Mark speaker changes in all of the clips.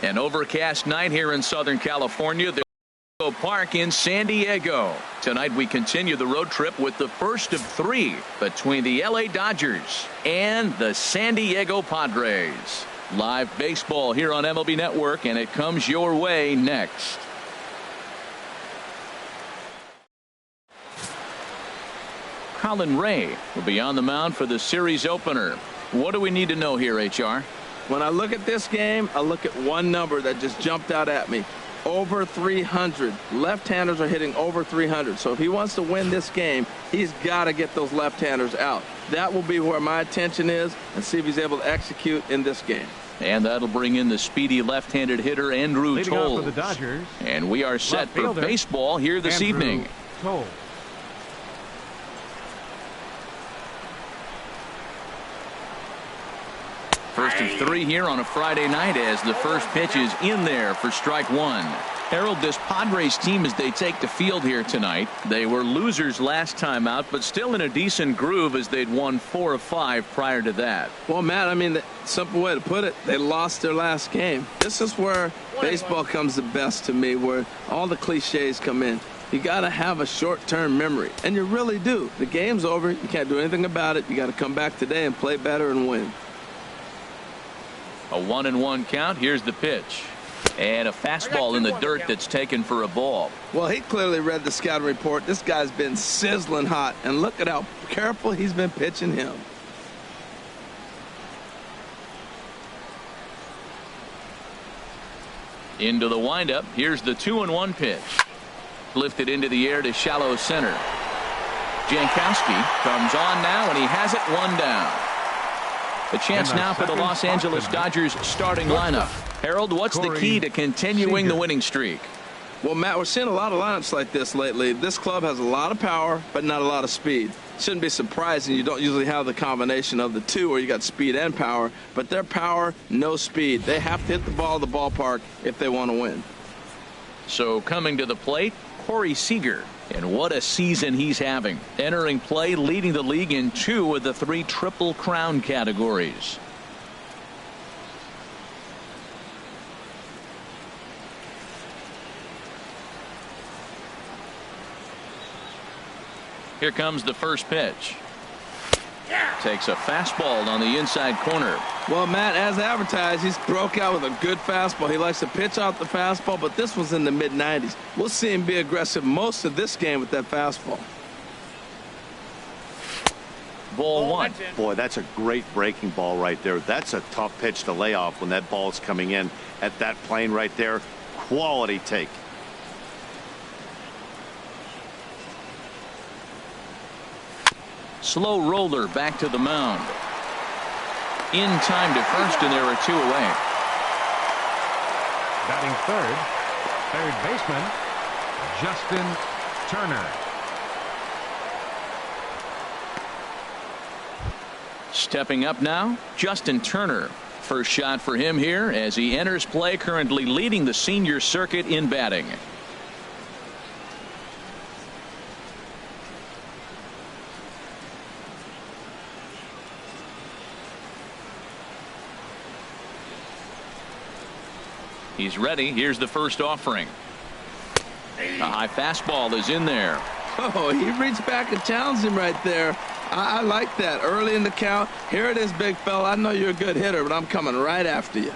Speaker 1: An overcast night here in Southern California. The Park in San Diego. Tonight we continue the road trip with the first of 3 between the LA Dodgers and the San Diego Padres. Live baseball here on MLB Network, and it comes your way next. Colin Ray will be on the mound for the series opener. What do we need to know here, HR?
Speaker 2: When I look at this game, I look at one number that just jumped out at me. Over 300. Left-handers are hitting over 300. So if he wants to win this game, he's got to get those left-handers out. That will be where my attention is, and see if he's able to execute in this game.
Speaker 1: And that'll bring in the speedy left-handed hitter Andrew Toll.
Speaker 3: For the Dodgers,
Speaker 1: and we are set for baseball here this evening.
Speaker 3: Toll.
Speaker 1: First of 3 here on a Friday night as the first pitch is in there for strike 1. Harold, this Padres team, as they take the field here tonight, they were losers last time out, but still in a decent groove as they'd won 4 of 5 prior to that.
Speaker 2: Well, Matt, I mean, the simple way to put it, they lost their last game. This is where baseball comes the best to me, where all the cliches come in. You got to have a short-term memory, and you really do. The game's over. You can't do anything about it. You got to come back today and play better and win.
Speaker 1: A 1-1 count. Here's the pitch. And a fastball in the dirt that's taken for a ball.
Speaker 2: Well, he clearly read the scouting report. This guy's been sizzling hot, and look at how careful he's been pitching him.
Speaker 1: Into the windup. Here's the 2-1 pitch. Lifted into the air to shallow center. Jankowski comes on now, and he has it 1 down. A chance now for the Los Angeles Dodgers starting lineup. Harold, what's the key to continuing the winning streak?
Speaker 2: Well, Matt, we're seeing a lot of lineups like this lately. This club has a lot of power, but not a lot of speed. Shouldn't be surprising. You don't usually have the combination of the two where you got speed and power, but their power, no speed. They have to hit the ball at the ballpark if they want to win.
Speaker 1: So coming to the plate, Corey Seager. And what a season he's having. Entering play, leading the league in 2 of the 3 Triple Crown categories. Here comes the first pitch. Takes a fastball on the inside corner.
Speaker 2: Well, Matt, as advertised, he's broke out with a good fastball. He likes to pitch out the fastball, but this was in the mid-90s. We'll see him be aggressive most of this game with that fastball.
Speaker 1: Ball 1.
Speaker 4: Boy, that's a great breaking ball right there. That's a tough pitch to lay off when that ball's coming in at that plane right there. Quality take.
Speaker 1: Slow roller back to the mound. In time to first, and there are 2 away.
Speaker 3: Batting third baseman Justin Turner.
Speaker 1: Stepping up now, Justin Turner. First shot for him here as he enters play, currently leading the senior circuit in batting. He's ready. Here's the first offering. A high fastball is in there.
Speaker 2: Oh, he reached back and challenged him right there. I like that. Early in the count. Here it is, big fella. I know you're a good hitter, but I'm coming right after you.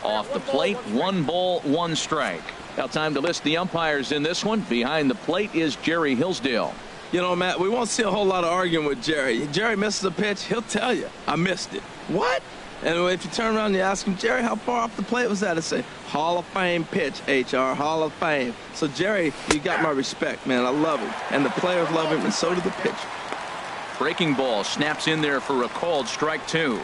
Speaker 1: Off the plate, 1 ball, 1 strike. Now time to list the umpires in this one. Behind the plate is Jerry Hillsdale.
Speaker 2: You know, Matt, we won't see a whole lot of arguing with Jerry. Jerry misses a pitch, he'll tell you, I missed it. What? And if you turn around and you ask him, Jerry, how far off the plate was that? He'll say, Hall of Fame pitch, HR, Hall of Fame. So, Jerry, you got my respect, man. I love him. And the players love him, and so do the pitcher.
Speaker 1: Breaking ball snaps in there for a called strike 2.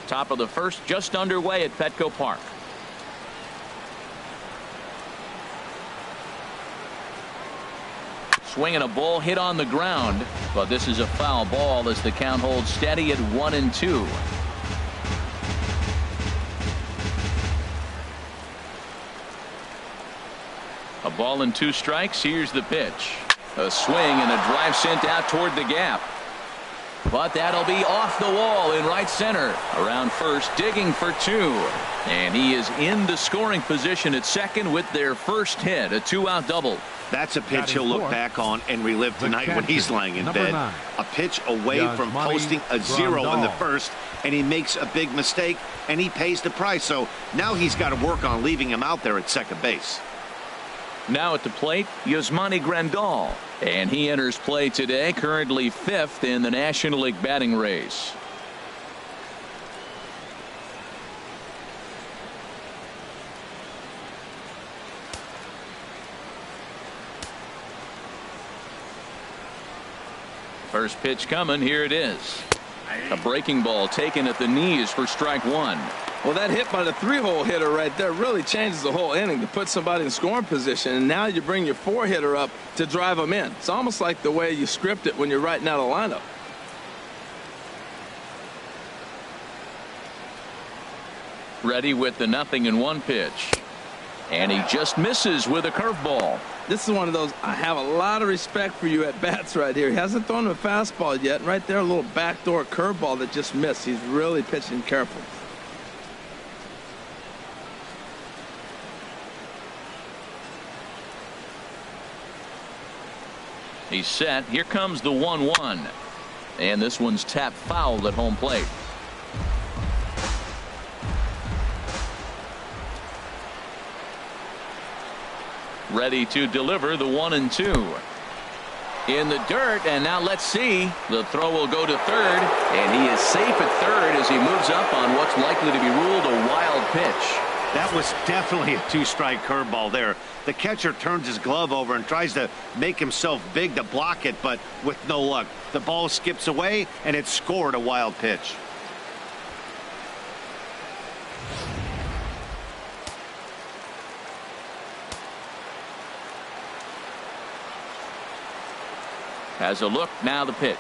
Speaker 1: Top of the first, just underway at Petco Park. Swinging a ball hit on the ground, but this is a foul ball as the count holds steady at 1-2. A ball and 2 strikes. Here's the pitch. A swing and a drive sent out toward the gap. But that'll be off the wall in right center. Around first, digging for two. And he is in the scoring position at second with their first hit, a 2-out double.
Speaker 4: That's a pitch he'll look back on and relive tonight when he's lying in bed. A pitch away from posting a 0 in the first, and he makes a big mistake, and he pays the price. So now he's got to work on leaving him out there at second base.
Speaker 1: Now at the plate, Yasmani Grandal. And he enters play today, currently 5th in the National League batting race. First pitch coming. Here it is. A breaking ball taken at the knees for strike one.
Speaker 2: Well, that hit by the 3-hole hitter right there really changes the whole inning to put somebody in scoring position. And now you bring your 4-hitter up to drive them in. It's almost like the way you script it when you're writing out a lineup.
Speaker 1: Ready with the 0-1 pitch. And he just misses with a curveball.
Speaker 2: This is one of those, I have a lot of respect for you at bats right here. He hasn't thrown him a fastball yet. Right there, a little backdoor curveball that just missed. He's really pitching careful.
Speaker 1: He's set. Here comes the 1-1. And this one's tapped foul at home plate. Ready to deliver the 1-2. In the dirt, and now let's see. The throw will go to third, and he is safe at third as he moves up on what's likely to be ruled a wild pitch.
Speaker 4: That was definitely a 2-strike curveball there. The catcher turns his glove over and tries to make himself big to block it, but with no luck. The ball skips away, and it scored a wild pitch.
Speaker 1: Has a look, now the pitch.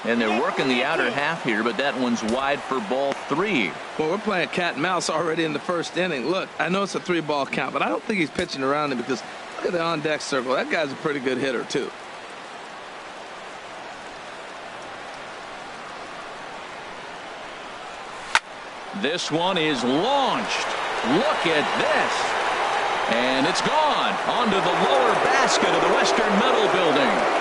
Speaker 1: And they're working the outer half here, but that one's wide for ball 3.
Speaker 2: Well, we're playing cat and mouse already in the first inning. Look, I know it's a 3-ball count, but I don't think he's pitching around him because look at the on-deck circle. That guy's a pretty good hitter, too.
Speaker 1: This one is launched. Look at this. And it's gone onto the lower basket of the Western Metal Building.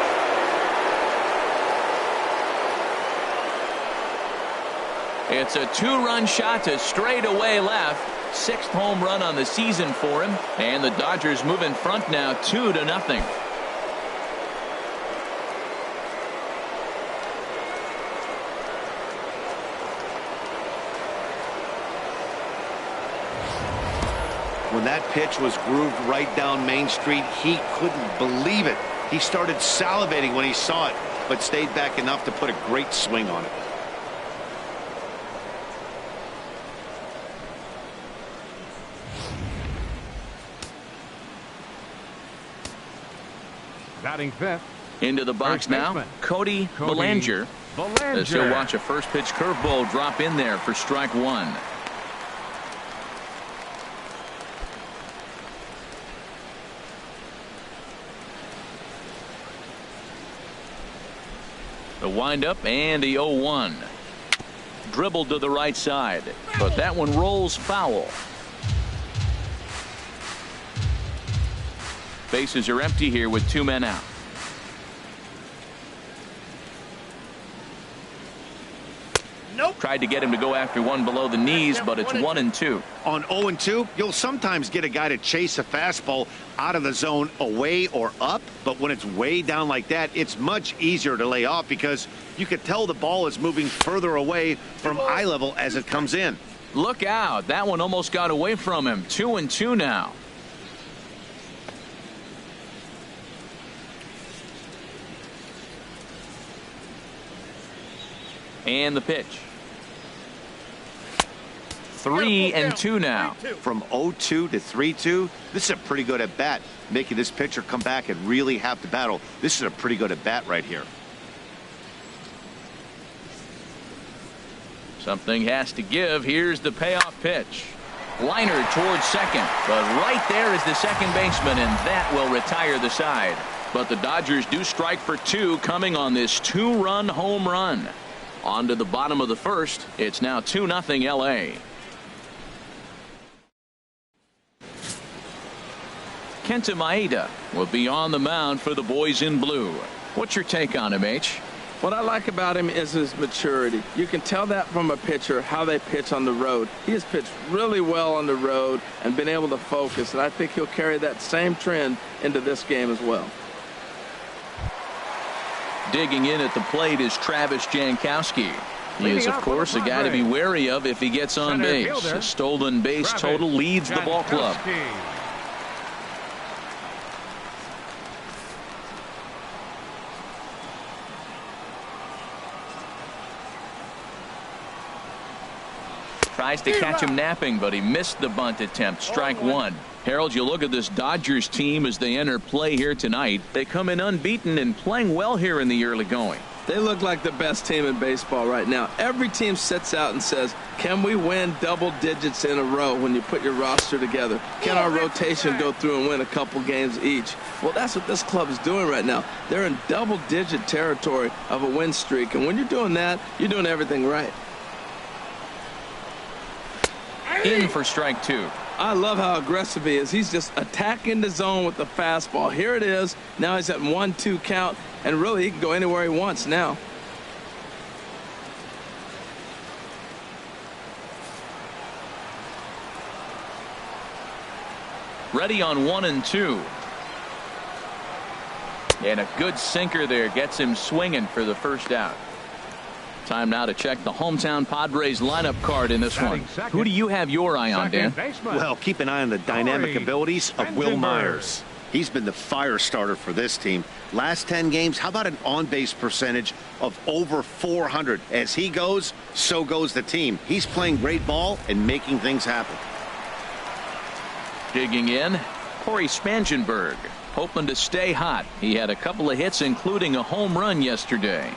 Speaker 1: It's a 2-run shot to straightaway left. 6th home run on the season for him. And the Dodgers move in front now 2-0.
Speaker 4: When that pitch was grooved right down Main Street, he couldn't believe it. He started salivating when he saw it, but stayed back enough to put a great swing on it.
Speaker 3: Batting 5th.
Speaker 1: Into the box
Speaker 3: First
Speaker 1: now,
Speaker 3: baseman.
Speaker 1: Cody Bellinger. As he'll watch a first pitch curveball drop in there for strike one. The windup and the 0-1. Dribbled to the right side, but that one rolls foul. Bases are empty here with 2 men out.
Speaker 4: Nope.
Speaker 1: Tried to get him to go after one below the knees, but it's 1-2.
Speaker 4: On 0-2, you'll sometimes get a guy to chase a fastball out of the zone away or up, but when it's way down like that, it's much easier to lay off because you can tell the ball is moving further away from eye level as it comes in.
Speaker 1: Look out. That one almost got away from him. 2-2 now. And the pitch. 3-2 now.
Speaker 4: From 0-2 to 3-2, this is a pretty good at bat, making this pitcher come back and really have to battle. This is a pretty good at bat right here.
Speaker 1: Something has to give. Here's the payoff pitch. Liner towards second, but right there is the second baseman, and that will retire the side. But the Dodgers do strike for 2 coming on this 2-run home run. On to the bottom of the first. It's now 2-0 LA. Kenta Maeda will be on the mound for the boys in blue. What's your take on him, H?
Speaker 2: What I like about him is his maturity. You can tell that from a pitcher, how they pitch on the road. He has pitched really well on the road and been able to focus, and I think he'll carry that same trend into this game as well.
Speaker 1: Digging in at the plate is Travis Jankowski. He is, of course, a guy to be wary of if he gets on base. A stolen base total leads the ball club. Tries to catch him napping, but he missed the bunt attempt. Strike 1. Harold, you look at this Dodgers team as they enter play here tonight. They come in unbeaten and playing well here in the early going.
Speaker 2: They look like the best team in baseball right now. Every team sits out and says, can we win double digits in a row when you put your roster together? Can our rotation go through and win a couple games each? Well, that's what this club is doing right now. They're in double-digit territory of a win streak, and when you're doing that, you're doing everything right.
Speaker 1: In for strike 2.
Speaker 2: I love how aggressive he is. He's just attacking the zone with the fastball. Here it is. Now he's at 1-2 count, and really he can go anywhere he wants now.
Speaker 1: Ready on 1-2. And a good sinker there gets him swinging for the first out. Time now to check the hometown Padres lineup card in this one. Who do you have your eye on, Dan?
Speaker 4: Well, keep an eye on the dynamic abilities of Will Myers. He's been the fire starter for this team. Last 10 games, how about an on-base percentage of over 400? As he goes, so goes the team. He's playing great ball and making things happen.
Speaker 1: Digging in, Corey Spangenberg, hoping to stay hot. He had a couple of hits, including a home run yesterday.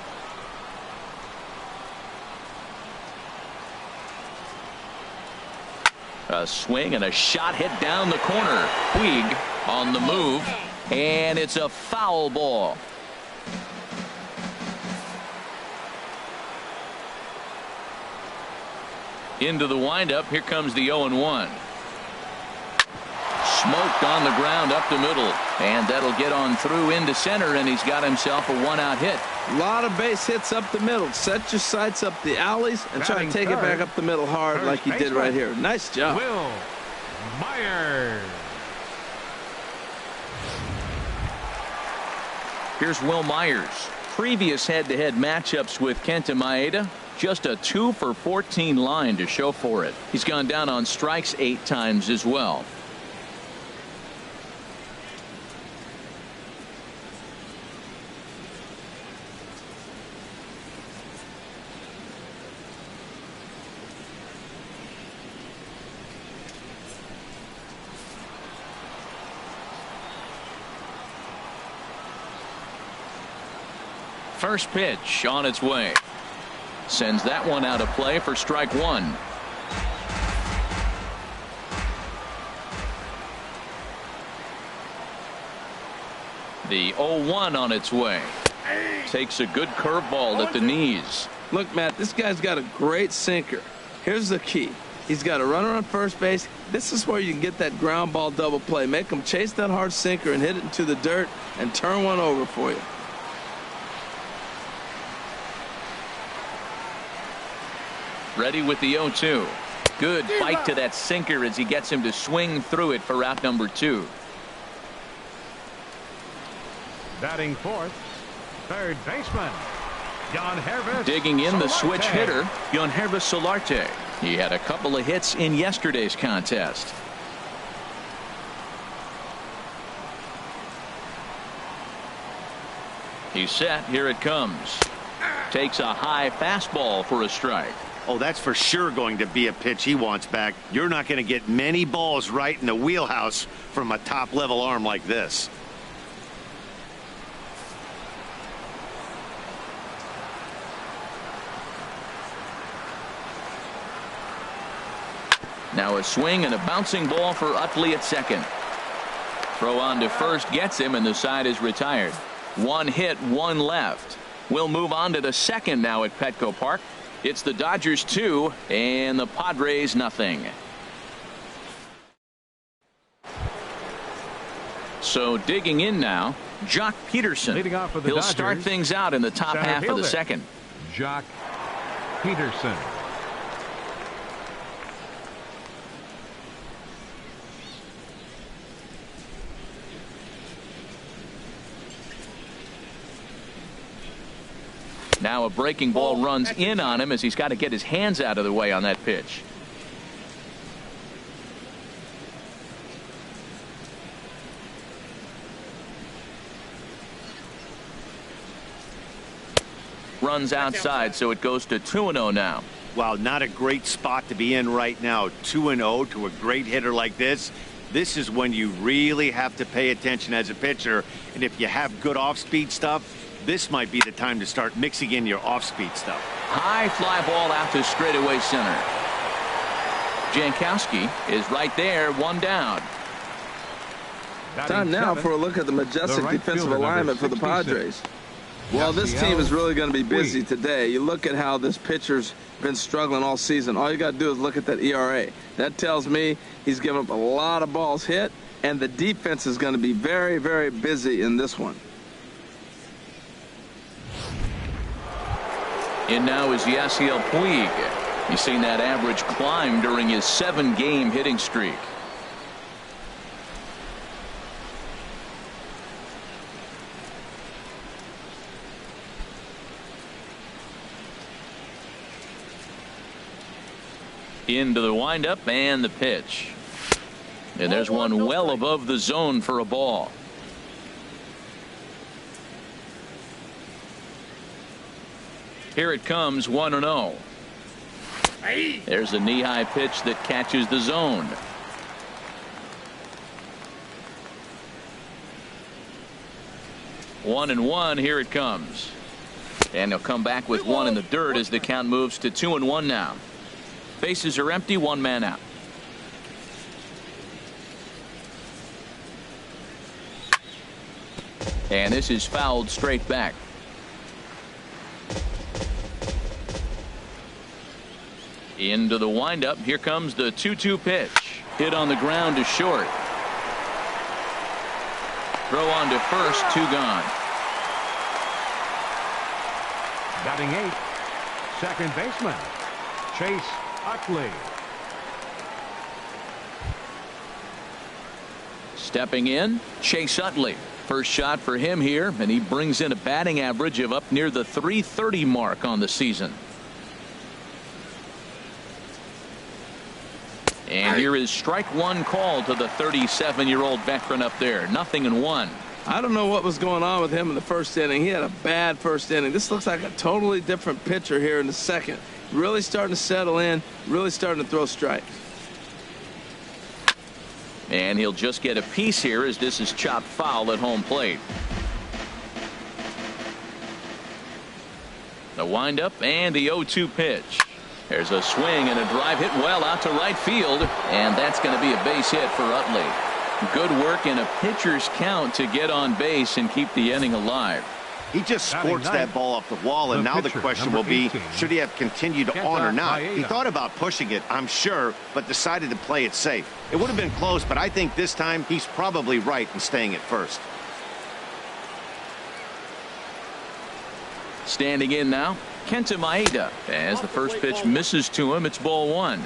Speaker 1: A swing and a shot hit down the corner. Puig on the move, and it's a foul ball. Into the windup. Here comes the 0-1. Smoked on the ground up the middle, and that'll get on through into center, and he's got himself a 1-out hit.
Speaker 2: A lot of base hits up the middle. Set your sights up the alleys and try to take it back up the middle hard like he did right here. Nice job.
Speaker 3: Will Myers.
Speaker 1: Here's Will Myers. Previous head-to-head matchups with Kenta Maeda, just a 2 for 14 line to show for it. He's gone down on strikes 8 times as well. First pitch on its way. Sends that one out of play for strike 1. The 0-1 on its way. Takes a good curveball at the knees.
Speaker 2: Look, Matt, this guy's got a great sinker. Here's the key. He's got a runner on first base. This is where you can get that ground ball double play. Make him chase that hard sinker and hit it into the dirt and turn one over for you.
Speaker 1: Ready with the 0-2. Good bite to that sinker as he gets him to swing through it for out number 2.
Speaker 3: Batting fourth, third baseman, Yangervis.
Speaker 1: Digging in the switch
Speaker 3: Solarte.
Speaker 1: hitter, Yangervis Solarte. He had a couple of hits in yesterday's contest. He's set. Here it comes. Takes a high fastball for a strike.
Speaker 4: Oh, that's for sure going to be a pitch he wants back. You're not going to get many balls right in the wheelhouse from a top-level arm like this.
Speaker 1: Now a swing and a bouncing ball for Utley at second. Throw on to first gets him, and the side is retired. One hit, one left. We'll move on to the second now at Petco Park. It's the Dodgers 2 and the Padres nothing. So digging in now, Jock Peterson.
Speaker 3: Leading off for the
Speaker 1: He'll
Speaker 3: Dodgers,
Speaker 1: start things out in the top
Speaker 3: center
Speaker 1: half of the
Speaker 3: fielder,
Speaker 1: second.
Speaker 3: Jock Peterson.
Speaker 1: Now a breaking ball runs in on him as he's got to get his hands out of the way on that pitch. Runs outside, so it goes to 2-0 now.
Speaker 4: Wow, not a great spot to be in right now. 2-0 to a great hitter like this. This is when you really have to pay attention as a pitcher. And if you have good off-speed stuff, this might be the time to start mixing in your off-speed stuff.
Speaker 1: High fly ball out to straightaway center. Jankowski is right there, one down.
Speaker 2: Time now for a look at the majestic defensive alignment for the Padres. Well, this team is really going to be busy today. You look at how this pitcher's been struggling all season. All you got to do is look at that ERA. That tells me he's given up a lot of balls hit, and the defense is going to be very, very busy in this one.
Speaker 1: In now is Yasiel Puig. You've seen that average climb during his 7-game hitting streak. Into the windup and the pitch. And there's one well above the zone for a ball. Here it comes, 1-0. There's a knee-high pitch that catches the zone. One and one. Here it comes. And he'll come back with one in the dirt as the count moves to 2-1 now. Bases are empty, one man out. And this is fouled straight back. Into the windup. Here comes the 2-2 pitch. Hit on the ground to short. Throw on to first, two gone.
Speaker 3: Batting 8th, second baseman, Chase Utley.
Speaker 1: Stepping in, Chase Utley. First shot for him here, and he brings in a batting average of up near the .330 mark on the season. And here is strike one call to the 37-year-old veteran up there. 0-1.
Speaker 2: I don't know what was going on with him in the first inning. He had a bad first inning. This looks like a totally different pitcher here in the second. Really starting to settle in, really starting to throw strikes.
Speaker 1: And he'll just get a piece here as this is chopped foul at home plate. The windup and the 0-2 pitch. There's a swing and a drive hit well out to right field, and that's going to be a base hit for Utley. Good work in a pitcher's count to get on base and keep the inning alive.
Speaker 4: He just scorched that ball off the wall, and now the question will be, should he have continued on or not? He thought about pushing it, I'm sure, but decided to play it safe. It would have been close, but I think this time he's probably right in staying at first.
Speaker 1: Standing in now, Kenta Maeda. As the first pitch misses to him, it's ball one.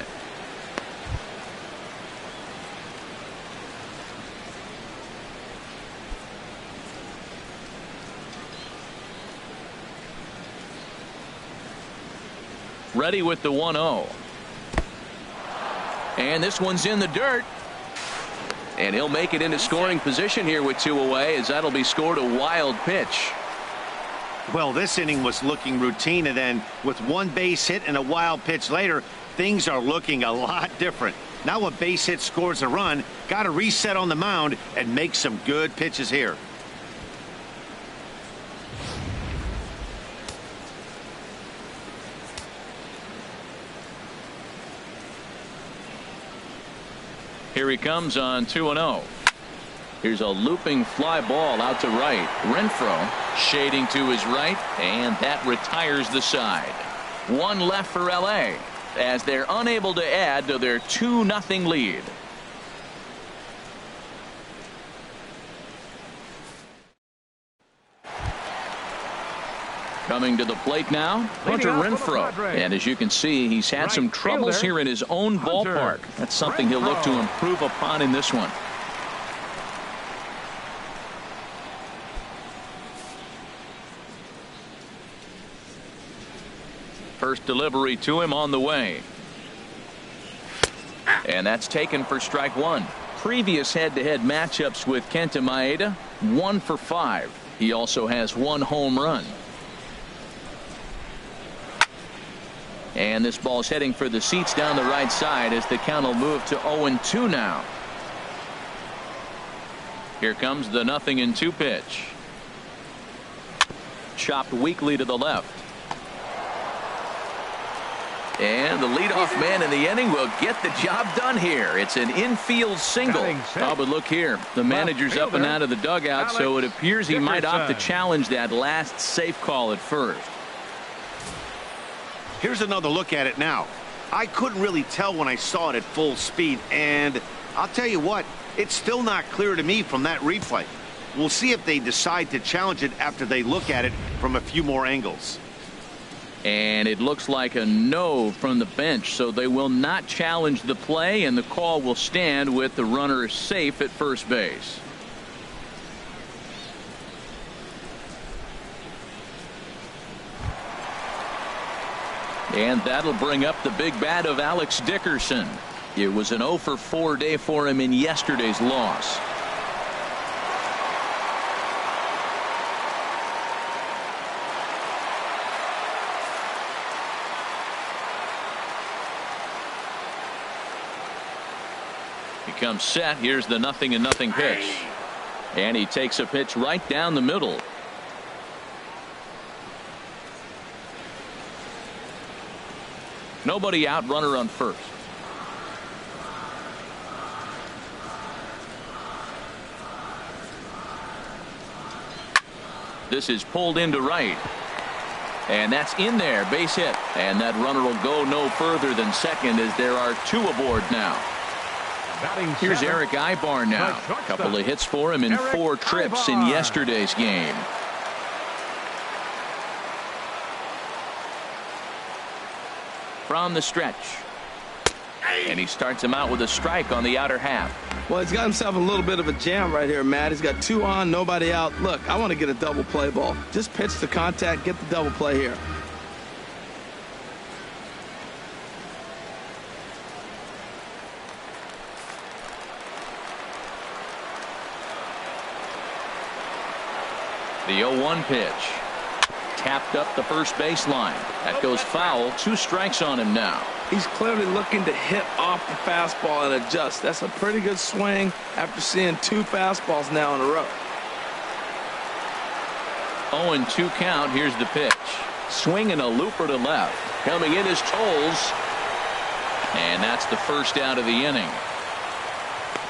Speaker 1: Ready with the 1-0. And this one's in the dirt. And he'll make it into scoring position here with two away, as that'll be scored a wild pitch.
Speaker 4: Well, this inning was looking routine, and then with one base hit and a wild pitch later, things are looking a lot different. Now a base hit scores a run, got to reset on the mound and make some good pitches here.
Speaker 1: Here he comes on 2-0. Here's a looping fly ball out to right. Renfroe shading to his right, and that retires the side. One left for LA as they're unable to add to their 2-0 lead. Coming to the plate now, Hunter Renfroe. And as you can see, he's had some troubles here in his own ballpark. That's something he'll look to improve upon in this one. First delivery to him on the way. And that's taken for strike one. Previous head-to-head matchups with Kenta Maeda, 1 for 5. He also has 1 home run. And this ball's heading for the seats down the right side as the count will move to 0-2 now. Here comes the 0-2 pitch. Chopped weakly to the left. And the leadoff man in the inning will get the job done here. It's an infield single. Oh, but look here. The manager's up and out of the dugout, so it appears he might opt to challenge that last safe call at first.
Speaker 4: Here's another look at it now. I couldn't really tell when I saw it at full speed, and I'll tell you what, it's still not clear to me from that replay. We'll see if they decide to challenge it after they look at it from a few more angles.
Speaker 1: And it looks like a no from the bench, so they will not challenge the play, and the call will stand with the runner safe at first base. And that'll bring up the big bat of Alex Dickerson. It was an 0 for 4 day for him in yesterday's loss. He comes set. Here's the 0-0 pitch. And he takes a pitch right down the middle. Nobody out, runner on first. This is pulled into right. And that's in there, base hit. And that runner will go no further than second as there are 2 aboard now. Here's Eric Ibar now. A couple of hits for him in 4 trips in yesterday's game. From the stretch. And he starts him out with a strike on the outer half.
Speaker 2: Well, he's got himself a little bit of a jam right here, Matt. He's got 2 on, nobody out. Look, I want to get a double play ball. Just pitch the contact, get the double play here.
Speaker 1: The 0-1 pitch. Tapped up the first baseline. That goes foul. 2 strikes on him now.
Speaker 2: He's clearly looking to hit off the fastball and adjust. That's a pretty good swing after seeing 2 fastballs now in a row.
Speaker 1: 0-2 count. Here's the pitch. Swinging a looper to left. Coming in is Tolles. And that's the first out of the inning.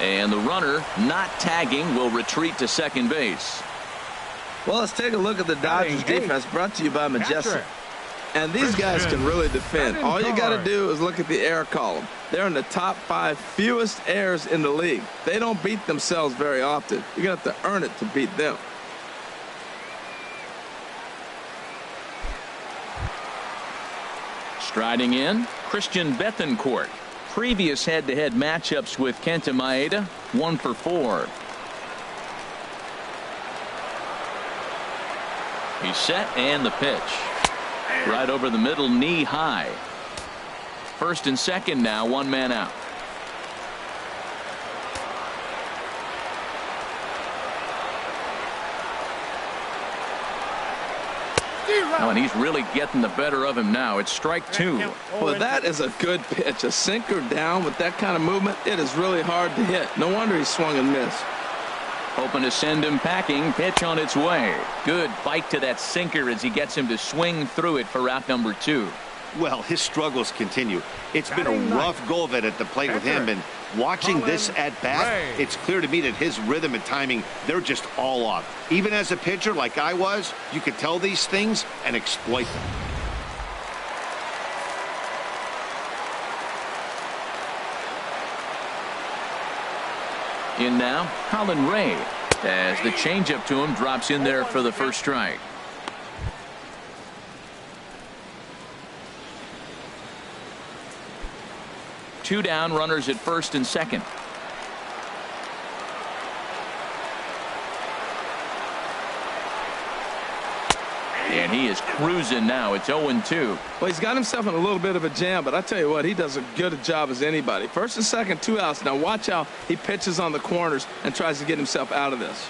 Speaker 1: And the runner, not tagging, will retreat to second base.
Speaker 2: Well, let's take a look at the Dodgers defense, brought to you by Majestic. And these guys can really defend. All you got to do is look at the error column. They're in the top 5 fewest errors in the league. They don't beat themselves very often. You're going to have to earn it to beat them.
Speaker 1: Striding in, Christian Bethancourt. Previous head-to-head matchups with Kenta Maeda, 1 for 4. He's set, and the pitch. Right over the middle, knee high. First and second now, 1 man out. Oh, and he's really getting the better of him now. It's strike 2.
Speaker 2: Well, that is a good pitch. A sinker down with that kind of movement, it is really hard to hit. No wonder he swung and missed.
Speaker 1: Hoping to send him packing. Pitch on its way. Good bite to that sinker as he gets him to swing through it for out number 2.
Speaker 4: Well, his struggles continue. It's been a rough go of it at the plate with him, and Watching this at bat, it's clear to me that his rhythm and timing, they're just all off. Even as a pitcher like I was, you could tell these things and exploit them.
Speaker 1: In now, Colin Ray, as the changeup to him drops in there for the first strike. Two down, runners at first and second. And he is cruising now. It's 0-2.
Speaker 2: Well, he's got himself in a little bit of a jam, but I tell you what, he does as good a job as anybody. First and second, 2 outs. Now watch how he pitches on the corners and tries to get himself out of this.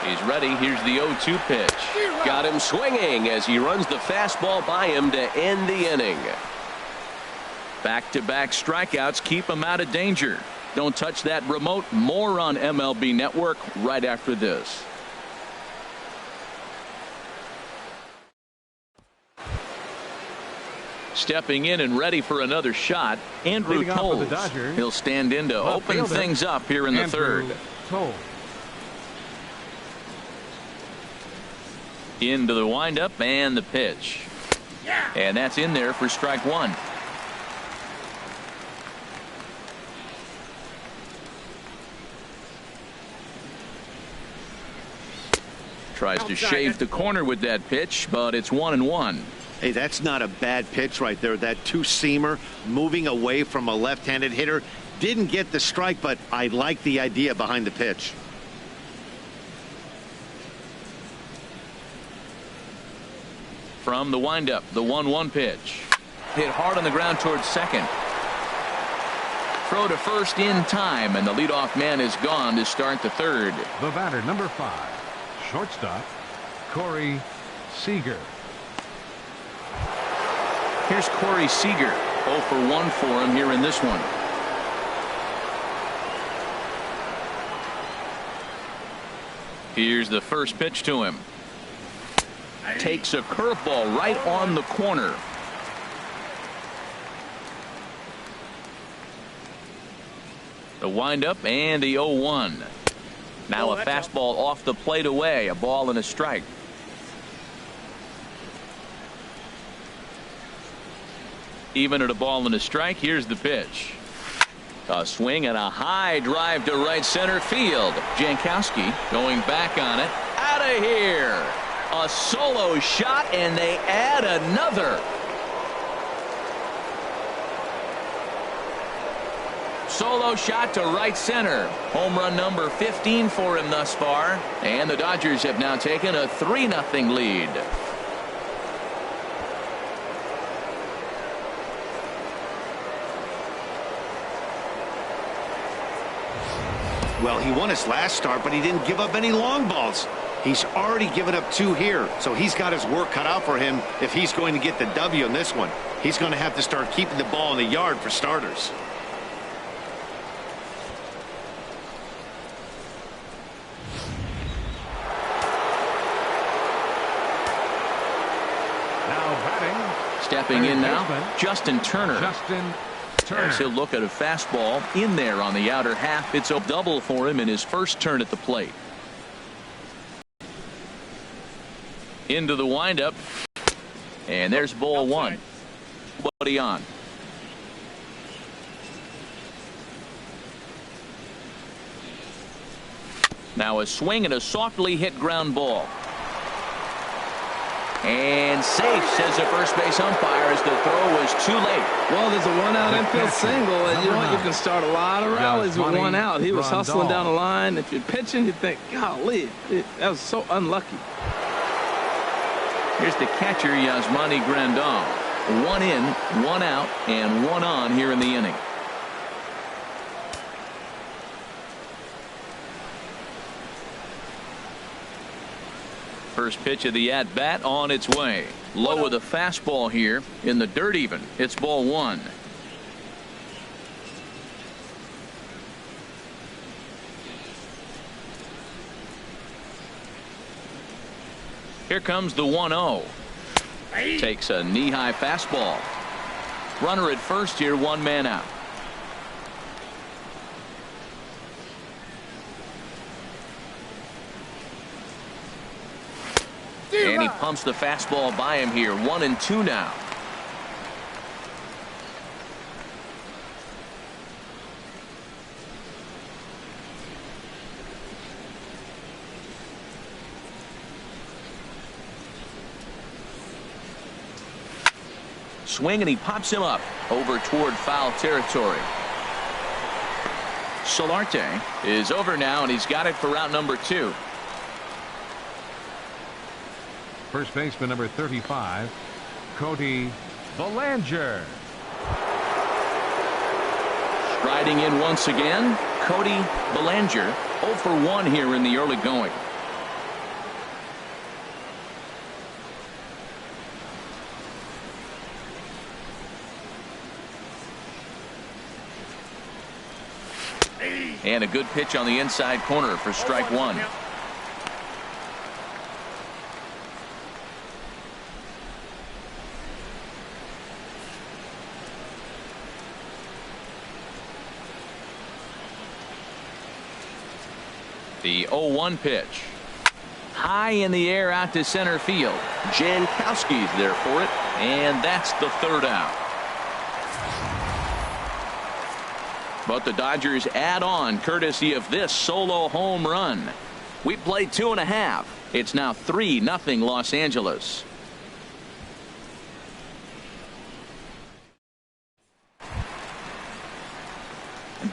Speaker 1: He's ready. Here's the 0-2 pitch.
Speaker 5: Got him swinging as he runs the fastball by him to end the inning.
Speaker 1: Back-to-back strikeouts keep him out of danger. Don't touch that remote. More on MLB Network right after this. Stepping in and ready for another shot, Andrew Toles. He'll stand in to open things up here in the third. Into the windup and the pitch. And that's in there for strike one. Tries to shave the corner with that pitch, but it's 1-1.
Speaker 4: Hey, that's not a bad pitch right there. That two-seamer moving away from a left-handed hitter. Didn't get the strike, but I like the idea behind the pitch.
Speaker 1: From the windup, the 1-1 pitch. Hit hard on the ground towards second. Throw to first in time, and the leadoff man is gone to start the third.
Speaker 3: The batter, number 5, shortstop, Corey Seager.
Speaker 1: Here's Corey Seager. 0 for 1 for him here in this one. Here's the first pitch to him. Takes a curveball right on the corner. The windup and the 0-1. Now a fastball off the plate away. A ball and a strike. Even at a ball and a strike, here's the pitch. A swing and a high drive to right center field. Jankowski going back on it. Out of here. A solo shot, and they add another. Solo shot to right center. Home run number 15 for him thus far. And the Dodgers have now taken a 3-0 lead.
Speaker 4: Well, he won his last start, but he didn't give up any long balls. He's already given up 2 here, so he's got his work cut out for him if he's going to get the W in this one. He's going to have to start keeping the ball in the yard for starters.
Speaker 3: Now batting.
Speaker 1: Stepping in now, Justin Turner. As he'll look at a fastball in there on the outer half. It's a double for him in his first turn at the plate. Into the windup. And there's ball 1. Buddy on. Now a swing and a softly hit ground ball. And safe, says the first base umpire, as the throw was too late.
Speaker 2: Well, there's a 1-out infield single, and you know what? You can start a lot of rallies with 1 out. He was hustling down the line. If you're pitching, you think, golly, that was so unlucky.
Speaker 1: Here's the catcher, Yasmani Grandal. 1 in, 1 out, and 1 on here in the inning. First pitch of the at-bat on its way. Low with a fastball here in the dirt even. It's ball 1. Here comes the 1-0. Takes a knee-high fastball. Runner at first here, one man out. And he pumps the fastball by him here. 1-2 now. Swing, and he pops him up over toward foul territory. Solarte is over now, and he's got it for route number 2.
Speaker 3: First baseman number 35, Cody Bellinger.
Speaker 1: Striding in once again, Cody Bellinger, 0 for 1 here in the early going. And a good pitch on the inside corner for strike 1. The 0-1 pitch. High in the air out to center field. Jankowski's there for it, and that's the 3rd out. But the Dodgers add on courtesy of this solo home run. We played 2.5. It's now 3-0 Los Angeles.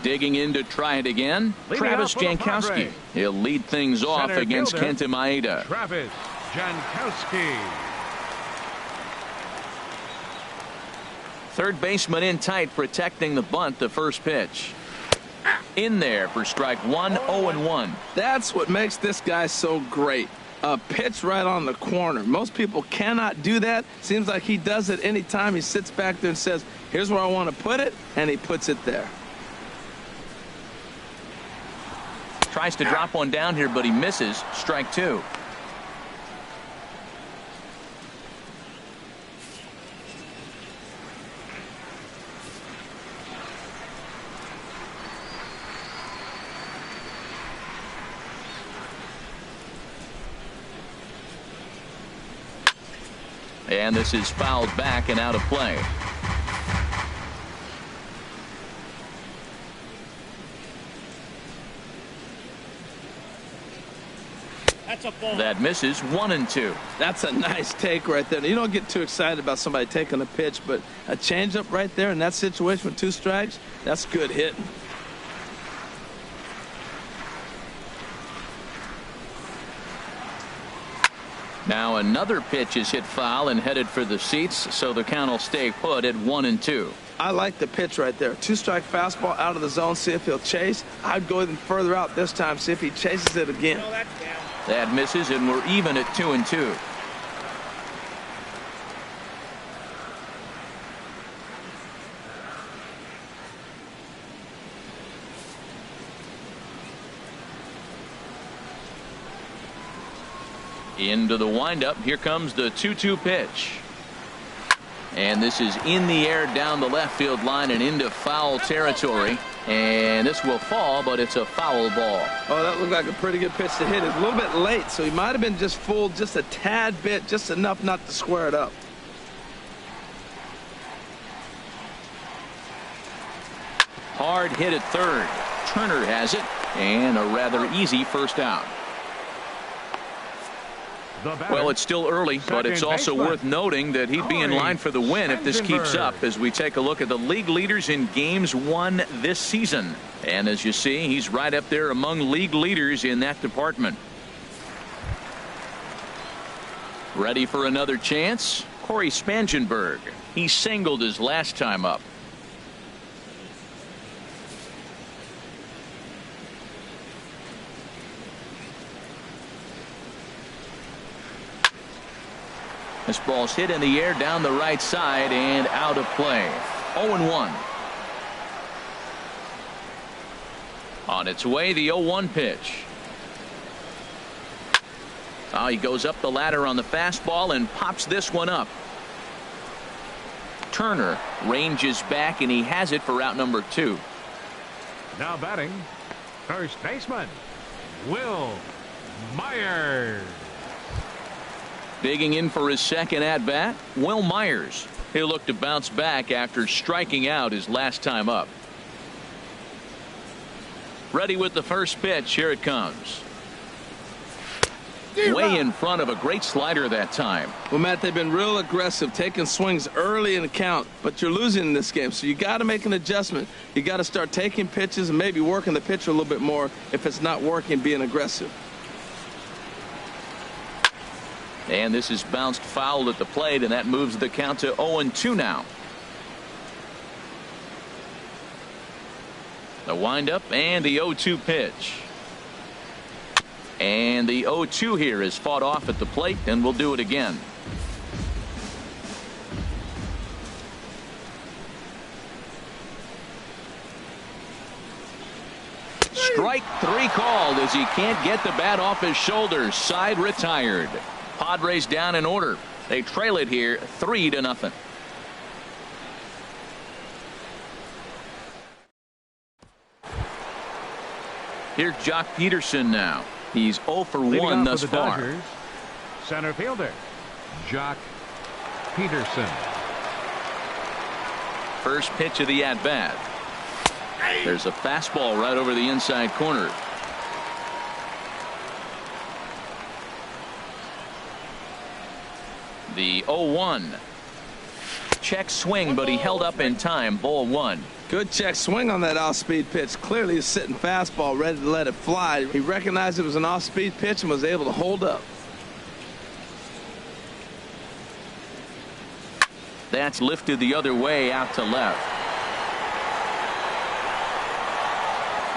Speaker 1: Digging in to try it again, Travis Jankowski. He'll lead things off against Kenta Maeda.
Speaker 3: Travis Jankowski.
Speaker 1: Third baseman in tight, protecting the bunt. The first pitch in there for strike 1. 0-1.
Speaker 2: That's what makes this guy so great. A pitch right on the corner. Most people cannot do that. Seems like he does it anytime he sits back there and says, here's where I want to put it, and he puts it there.
Speaker 1: Tries to drop one down here, but he misses. Strike 2. And this is fouled back and out of play. That misses. 1-2.
Speaker 2: That's a nice take right there. You don't get too excited about somebody taking a pitch, but a changeup right there in that situation with 2 strikes, that's good hitting.
Speaker 1: Now another pitch is hit foul and headed for the seats, so the count will stay put at 1-2.
Speaker 2: I like the pitch right there. 2-strike fastball out of the zone. See if he'll chase. I'd go even further out this time. See if he chases it again.
Speaker 1: That misses, and we're even at 2-2. Into the windup. Here comes the 2-2 pitch. And this is in the air down the left field line and into foul territory. And this will fall, but it's a foul ball.
Speaker 2: Oh, that looked like a pretty good pitch to hit. It's a little bit late, so he might have been just fooled just a tad bit, just enough not to square it up.
Speaker 1: Hard hit at third. Turner has it, and a rather easy first out. Well, it's still early, but it's also worth noting that he'd be in line for the win if this keeps up as we take a look at the league leaders in games won this season. And as you see, he's right up there among league leaders in that department. Ready for another chance? Corey Spangenberg. He singled his last time up. This ball's hit in the air down the right side and out of play. 0-1. On its way, the 0-1 pitch. Oh, he goes up the ladder on the fastball and pops this one up. Turner ranges back, and he has it for out number 2.
Speaker 3: Now batting, first baseman, Will Myers.
Speaker 1: Digging in for his second at-bat, Will Myers. He'll look to bounce back after striking out his last time up. Ready with the first pitch. Here it comes. Way in front of a great slider that time.
Speaker 2: Well, Matt, they've been real aggressive, taking swings early in the count, but you're losing in this game, so you got to make an adjustment. You got to start taking pitches and maybe working the pitcher a little bit more if it's not working, being aggressive.
Speaker 1: And this is bounced foul at the plate, and that moves the count to 0-2 now. The windup and the 0-2 pitch. And the 0-2 here is fought off at the plate, and we'll do it again. Strike 3 called as he can't get the bat off his shoulders. Side retired. Padres down in order. They trail it here 3-0. Here's Jock Peterson now. He's 0 for 1 thus far.
Speaker 3: Dodgers, center fielder Jock Peterson.
Speaker 1: First pitch of the at-bat. There's a fastball right over the inside corner. The 0-1. Check swing, but he held up in time. Ball 1.
Speaker 2: Good check swing on that off-speed pitch. Clearly a sitting fastball ready to let it fly. He recognized it was an off-speed pitch and was able to hold up.
Speaker 1: That's lifted the other way out to left.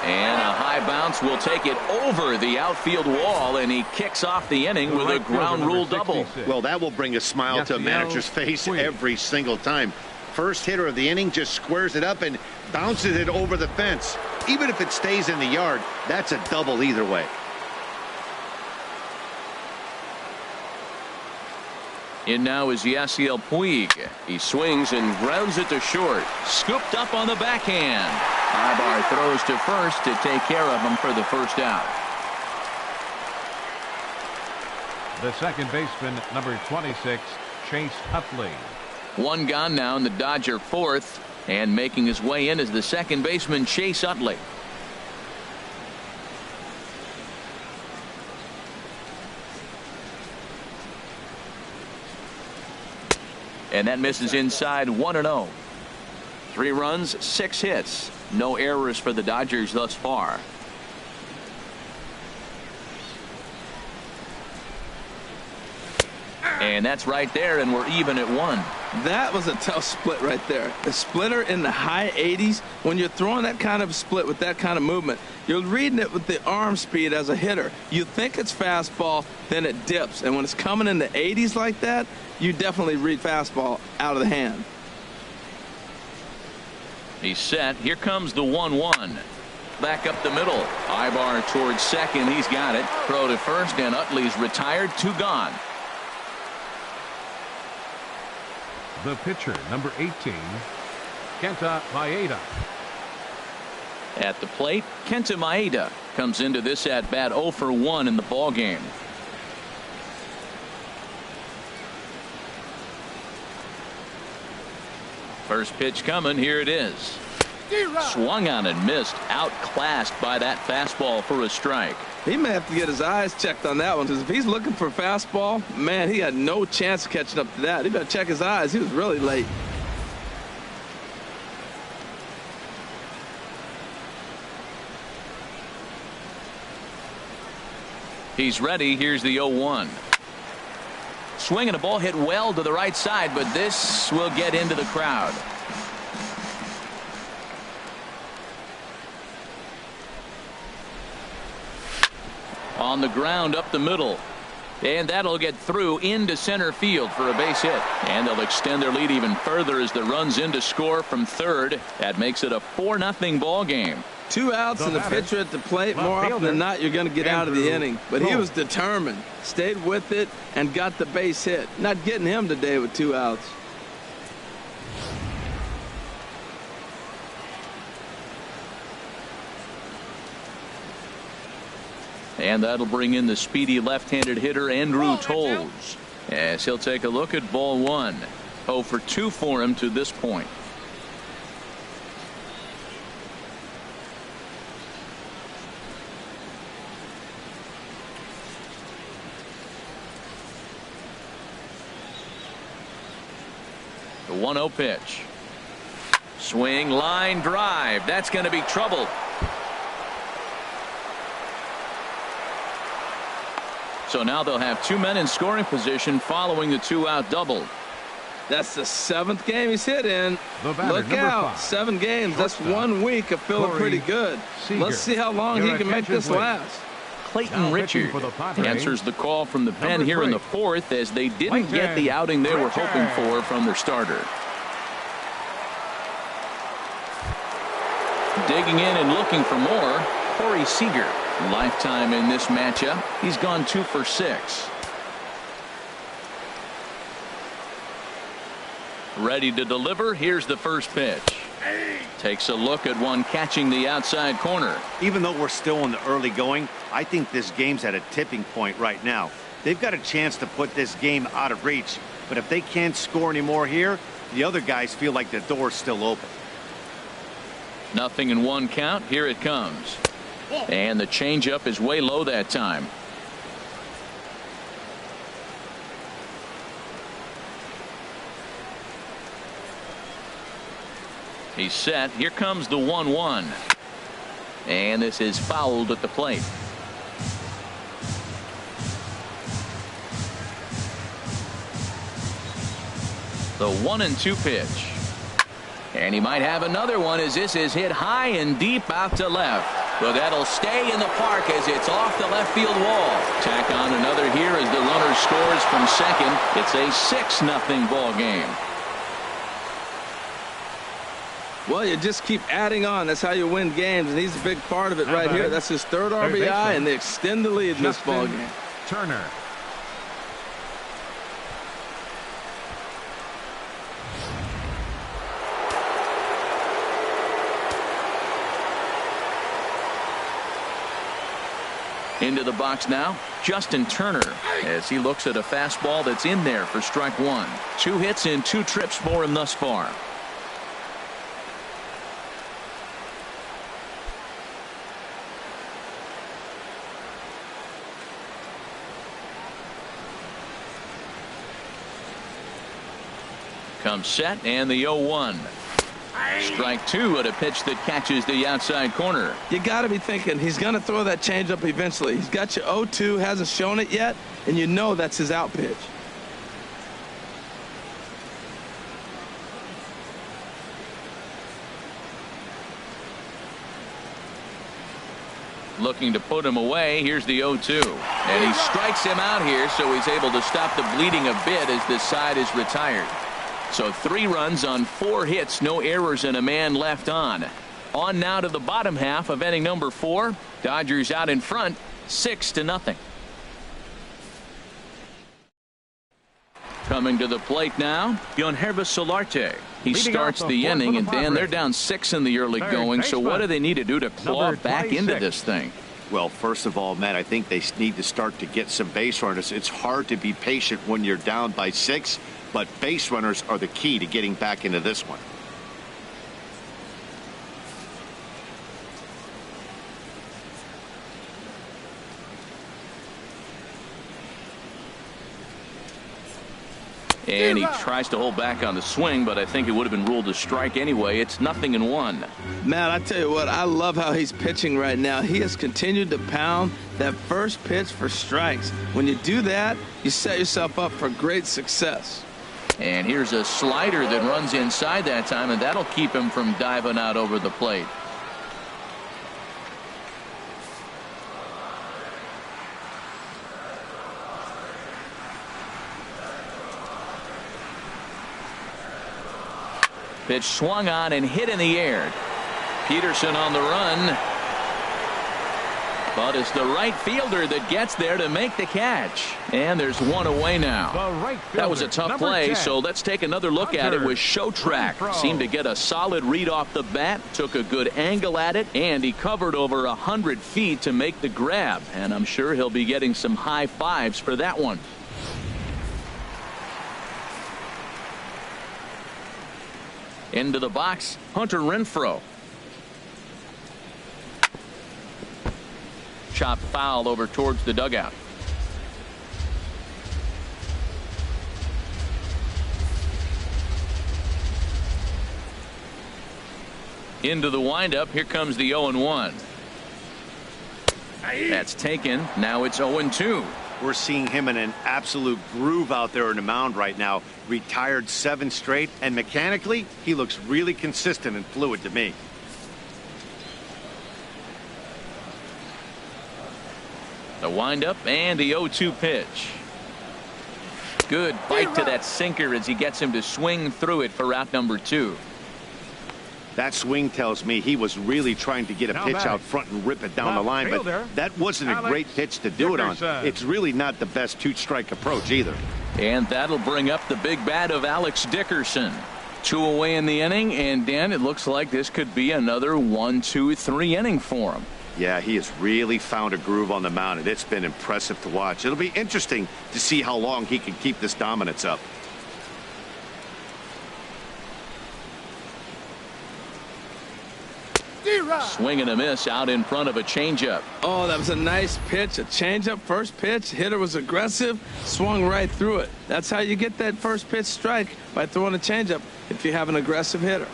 Speaker 1: And a high bounce will take it over the outfield wall, and he kicks off the inning with a ground rule double.
Speaker 4: Well, that will bring a smile to a manager's face every single time. First hitter of the inning just squares it up and bounces it over the fence. Even if it stays in the yard, that's a double either way.
Speaker 1: In now is Yasiel Puig. He swings and grounds it to short. Scooped up on the backhand. Ibar throws to first to take care of him for the first out.
Speaker 3: The second baseman, number 26, Chase Utley.
Speaker 1: One gone now in the Dodger fourth, and making his way in is the second baseman, Chase Utley. And that misses inside. 1-0. 3 runs, 6 hits. No errors for the Dodgers thus far. And that's right there, and we're even at 1.
Speaker 2: That was a tough split right there. A splitter in the high 80s. When you're throwing that kind of split with that kind of movement, you're reading it with the arm speed as a hitter. You think it's fastball, then it dips. And when it's coming in the 80s like that, you definitely read fastball out of the hand.
Speaker 1: He's set. Here comes the 1-1. Back up the middle. Ibar towards second. He's got it. Throw to first, and Utley's retired. 2 gone.
Speaker 3: The pitcher, number 18, Kenta Maeda.
Speaker 1: At the plate, Kenta Maeda comes into this at bat 0 for 1 in the ball game. First pitch coming. Here it is. Swung on and missed. Outclassed by that fastball for a strike.
Speaker 2: He may have to get his eyes checked on that one, because if he's looking for fastball, man, he had no chance of catching up to that. He better check his eyes. He was really late.
Speaker 1: He's ready. Here's the 0-1. Swing and a ball hit well to the right side, but this will get into the crowd. On the ground up the middle. And that'll get through into center field for a base hit. And they'll extend their lead even further as the run's in to score from third. That makes it a 4-0 ball game.
Speaker 2: 2 outs and the pitcher at the plate. More often than not, you're going to get out of the inning. But he was determined, stayed with it, and got the base hit. Not getting him today with 2 outs.
Speaker 1: And that'll bring in the speedy left-handed hitter Andrew Tolles, as he'll take a look at ball 1. 0 for 2 for him to this point. The 1-0 pitch. Swing, line drive. That's going to be trouble. So now they'll have 2 men in scoring position following the 2-out double.
Speaker 2: That's the 7th game he's hit in.
Speaker 3: Look
Speaker 2: out.
Speaker 3: 5.
Speaker 2: 7 games. That's 1 week of feeling pretty good. Let's see how long he can make this last.
Speaker 1: Clayton Richard answers the call from the pen here in the 4th, as they didn't get the outing they were hoping for from their starter. Digging in and looking for more, Corey Seager. Lifetime in this matchup. He's gone 2 for 6. Ready to deliver. Here's the first pitch. Takes a look at one catching the outside corner.
Speaker 4: Even though we're still in the early going, I think this game's at a tipping point right now. They've got a chance to put this game out of reach, but if they can't score anymore here, the other guys feel like the door's still open.
Speaker 1: 0-1 count. Here it comes. And the changeup is way low that time. He's set. Here comes the 1-1. And this is fouled at the plate. The 1-2 pitch. And he might have another one, as this is hit high and deep out to left. Well, that'll stay in the park as it's off the left field wall. Tack on another here as the runner scores from second. It's a 6-0 ball game.
Speaker 2: Well, you just keep adding on. That's how you win games, and he's a big part of it right here. That's his 3rd RBI, and they extend the lead in this ball game.
Speaker 3: Turner.
Speaker 1: Into the box now, Justin Turner, as he looks at a fastball that's in there for strike 1. 2 hits and 2 trips for him thus far. Comes set, and the 0-1. Strike 2 at a pitch that catches the outside corner.
Speaker 2: You got to be thinking he's going to throw that changeup eventually. He's got you 0-2, hasn't shown it yet, and you know that's his out pitch.
Speaker 1: Looking to put him away. Here's the 0-2. And he strikes him out here, so he's able to stop the bleeding a bit as this side is retired. So 3 runs on 4 hits, no errors, and a man left on. On now to the bottom half of inning number 4. Dodgers out in front, 6-0. Coming to the plate now, Yonhervis Solarte. He starts the inning, and Dan, they're down 6 in the early going. So what do they need to do to claw back into this thing?
Speaker 4: Well, first of all, Matt, I think they need to start to get some base runners. It's hard to be patient when you're down by 6. But base runners are the key to getting back into this one.
Speaker 1: And he tries to hold back on the swing, but I think it would have been ruled a strike anyway. It's 0-1.
Speaker 2: Man, I tell you what, I love how he's pitching right now. He has continued to pound that first pitch for strikes. When you do that, you set yourself up for great success.
Speaker 1: And here's a slider that runs inside that time, and that'll keep him from diving out over the plate. Pitch swung on and hit in the air. Peterson on the run. But it's the right fielder that gets there to make the catch. And there's one away now. That was a tough play,
Speaker 3: 10.
Speaker 1: So let's take another look at it with Show Track. Seemed to get a solid read off the bat, took a good angle at it, and he covered over 100 feet to make the grab. And I'm sure he'll be getting some high fives for that one. Into the box, Hunter Renfroe. Chopped foul over towards the dugout. Into the windup. Here comes the 0-1. That's taken. Now it's 0-2.
Speaker 4: We're seeing him in an absolute groove out there in the mound right now. Retired 7 straight, and mechanically, he looks really consistent and fluid to me.
Speaker 1: The windup and the 0-2 pitch. Good bite to that sinker as he gets him to swing through it for out number 2.
Speaker 4: That swing tells me he was really trying to get a pitch out front and rip it down the line, but that wasn't a great pitch to do it on. It's really not the best 2-strike approach either.
Speaker 1: And that'll bring up the big bat of Alex Dickerson. 2 away in the inning, and Dan, it looks like this could be another 1-2-3 inning for him.
Speaker 4: Yeah, he has really found a groove on the mound, and it's been impressive to watch. It'll be interesting to see how long he can keep this dominance up.
Speaker 1: Swing and a miss out in front of a changeup.
Speaker 2: Oh, that was a nice pitch. A changeup, first pitch. Hitter was aggressive, swung right through it. That's how you get that first pitch strike, by throwing a changeup if you have an aggressive hitter.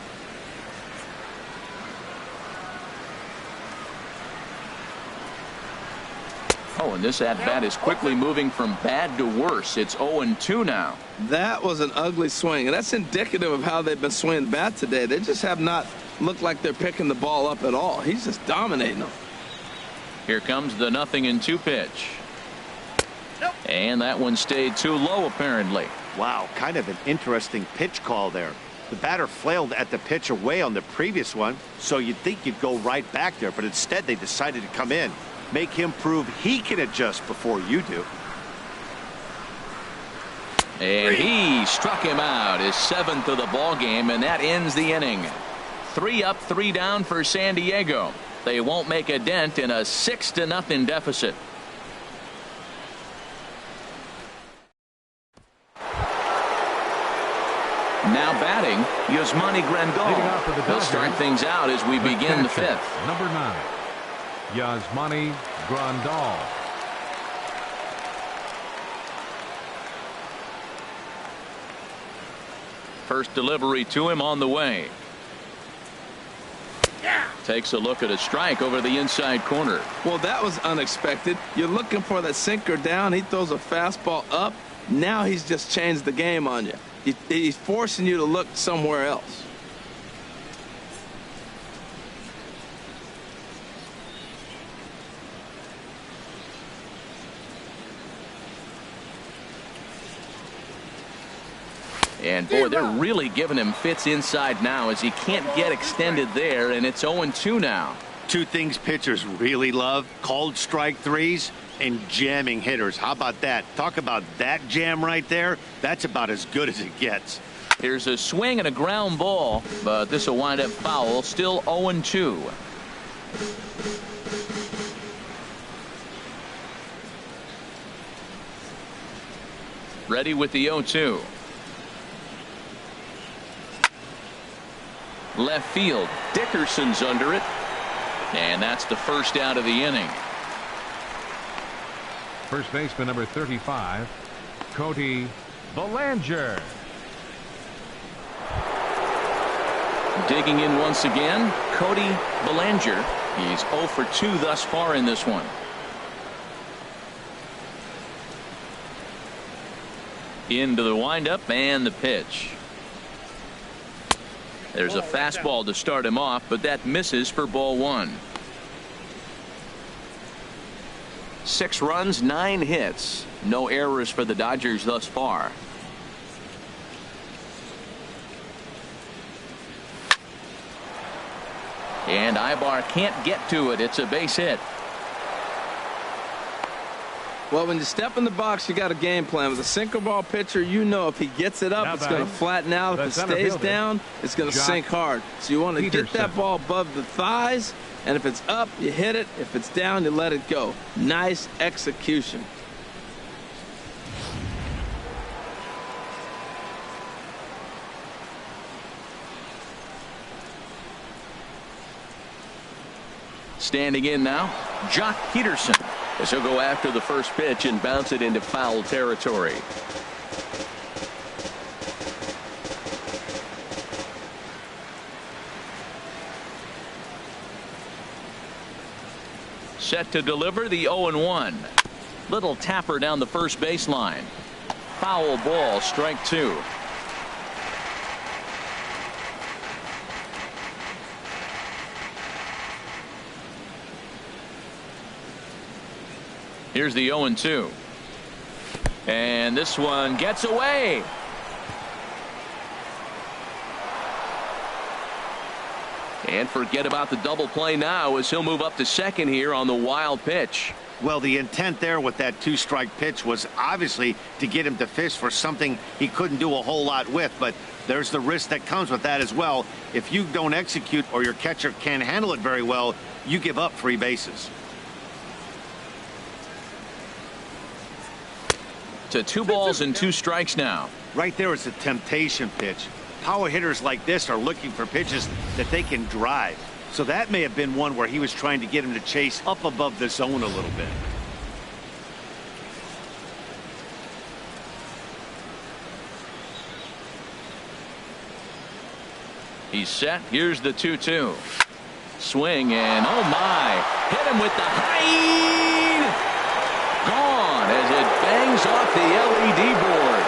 Speaker 1: Oh, and this at-bat is quickly moving from bad to worse. It's 0-2 now.
Speaker 2: That was an ugly swing, and that's indicative of how they've been swinging bat today. They just have not looked like they're picking the ball up at all. He's just dominating them.
Speaker 1: Here comes the 0-2 pitch. And that one stayed too low, apparently.
Speaker 4: Wow, kind of an interesting pitch call there. The batter flailed at the pitch away on the previous one, so you'd think you'd go right back there, but instead they decided to come in. Make him prove he can adjust before you do.
Speaker 1: And he struck him out, his 7th of the ball game, and that ends the inning. 3 up, 3 down for San Diego. They won't make a dent in a 6-0 deficit. Now batting, Yasmani Grandal. He'll start things out as we begin the 5th.
Speaker 3: Number 9, Yasmani Grandal.
Speaker 1: First delivery to him on the way. Takes a look at a strike over the inside corner.
Speaker 2: Well, that was unexpected. You're looking for that sinker down. He throws a fastball up. Now he's just changed the game on you. He's forcing you to look somewhere else.
Speaker 1: And boy, they're really giving him fits inside now as he can't get extended there, and it's 0-2 now.
Speaker 4: 2 things pitchers really love: called strike threes and jamming hitters. How about that? Talk about that jam right there. That's about as good as it gets.
Speaker 1: Here's a swing and a ground ball, but this will wind up foul. Still 0-2. Ready with the 0-2. Left field. Dickerson's under it. And that's the first out of the inning.
Speaker 3: First baseman number 35, Cody Bellinger.
Speaker 1: Digging in once again, Cody Bellinger. He's 0 for 2 thus far in this one. Into the windup and the pitch. There's a fastball to start him off, but that misses for ball 1. 6 runs, 9 hits. No errors for the Dodgers thus far. And Ibar can't get to it. It's a base hit.
Speaker 2: Well, when you step in the box, you got a game plan. With a sinker ball pitcher, you know if he gets it up, it's going to flatten out. If it stays down, it's going to sink hard. So you want to get that ball above the thighs, and if it's up, you hit it. If it's down, you let it go. Nice execution.
Speaker 1: Standing in now, Jock Peterson, as he'll go after the first pitch and bounce it into foul territory. Set to deliver the 0-1. Little tapper down the first baseline. Foul ball, strike two. Here's the 0-2. And this one gets away. And forget about the double play now as he'll move up to second here on the wild pitch.
Speaker 4: Well, the intent there with that two-strike pitch was obviously to get him to fish for something he couldn't do a whole lot with, but there's the risk that comes with that as well. If you don't execute or your catcher can't handle it very well, you give up 3 bases.
Speaker 1: To 2 balls and 2 strikes now.
Speaker 4: Right there is a temptation pitch. Power hitters like this are looking for pitches that they can drive. So that may have been one where he was trying to get him to chase up above the zone a little bit.
Speaker 1: He's set. Here's the 2-2. Swing and oh my. Hit him with the high. Gone as it bangs off the LED board.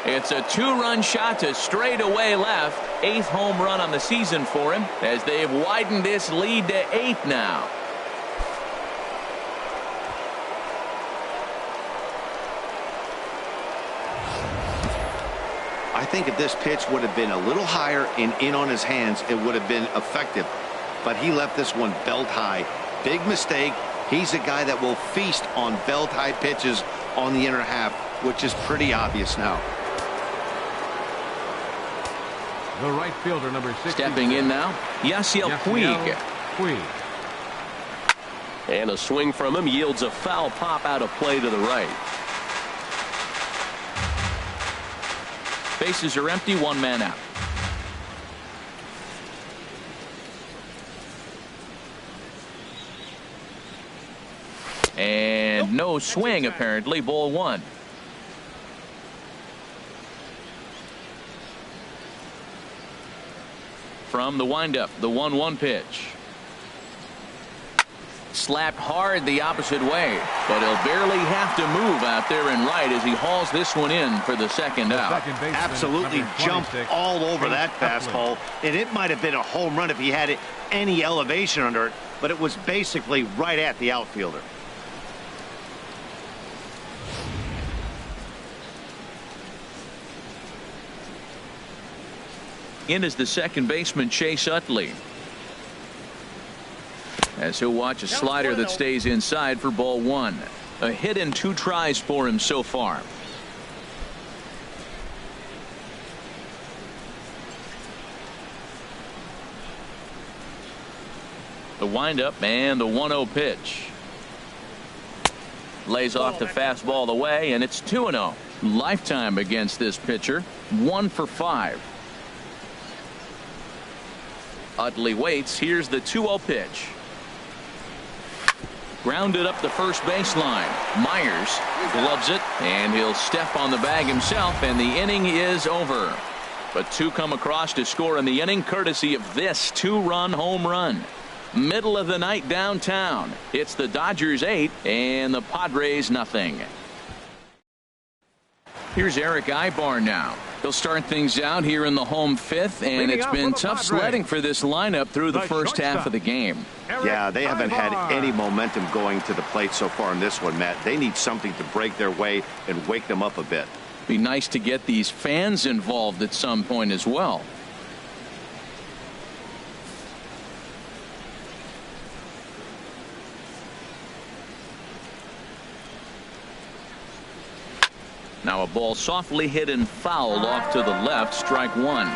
Speaker 1: It's a 2-run shot to straightaway left. 8th home run on the season for him as they've widened this lead to 8 now.
Speaker 4: I think if this pitch would have been a little higher and in on his hands, it would have been effective. But he left this one belt high. Big mistake. He's a guy that will feast on belt high pitches on the inner half, which is pretty obvious now.
Speaker 3: The right fielder, number 6.
Speaker 1: Stepping in now, Yasiel Puig.
Speaker 5: And a swing from him yields a foul pop out of play to the right.
Speaker 1: Bases are empty, 1 man out. And no swing apparently. Ball 1. From the windup, the 1-1 pitch. Slapped hard the opposite way, but he'll barely have to move out there and right as he hauls this one in for the second out.
Speaker 4: Absolutely jumped all over that fastball, and it might have been a home run if he had any elevation under it, but it was basically right at the outfielder.
Speaker 1: In is the second baseman, Chase Utley, as he'll watch a slider that stays inside for ball 1. A hit in 2 tries for him so far. The windup and the 1-0 pitch. Lays off the fastball away, and it's 2-0. Lifetime against this pitcher, 1 for 5. Utley waits. Here's the 2-0 pitch. Grounded up the first baseline. Myers gloves it, and he'll step on the bag himself, and the inning is over. But 2 come across to score in the inning, courtesy of this 2-run home run. Middle of the night downtown. It's the Dodgers 8 and the Padres nothing. Here's Eric Ibar now. He'll start things out here in the home 5th, and it's been tough sledding for this lineup through the first half of the game.
Speaker 4: Yeah, they haven't had any momentum going to the plate so far in this one, Matt. They need something to break their way and wake them up a bit.
Speaker 1: Be nice to get these fans involved at some point as well. Now a ball softly hit and fouled off to the left. Strike one.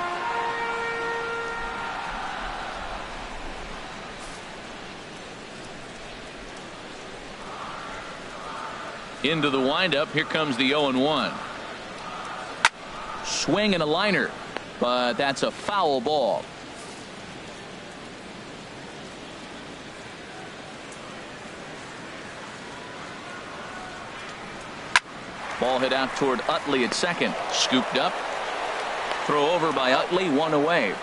Speaker 1: Into the windup. Here comes the 0-1. Swing and a liner, but that's a foul ball. Ball hit out toward Utley at second. Scooped up. Throw over by Utley. One away.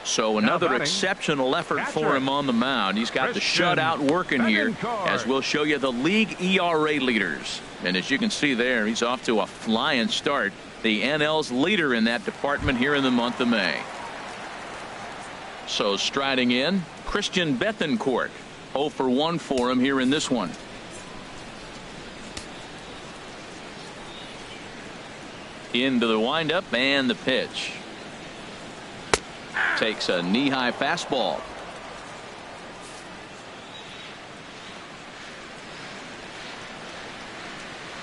Speaker 1: So another exceptional effort for him on the mound. He's got the shutout working here, as we'll show you the league ERA leaders. And as you can see there, he's off to a flying start. The NL's leader in that department here in the month of May. So striding in, Christian Bethancourt. 0 for 1 for him here in this one. Into the windup and the pitch. Takes a knee-high fastball.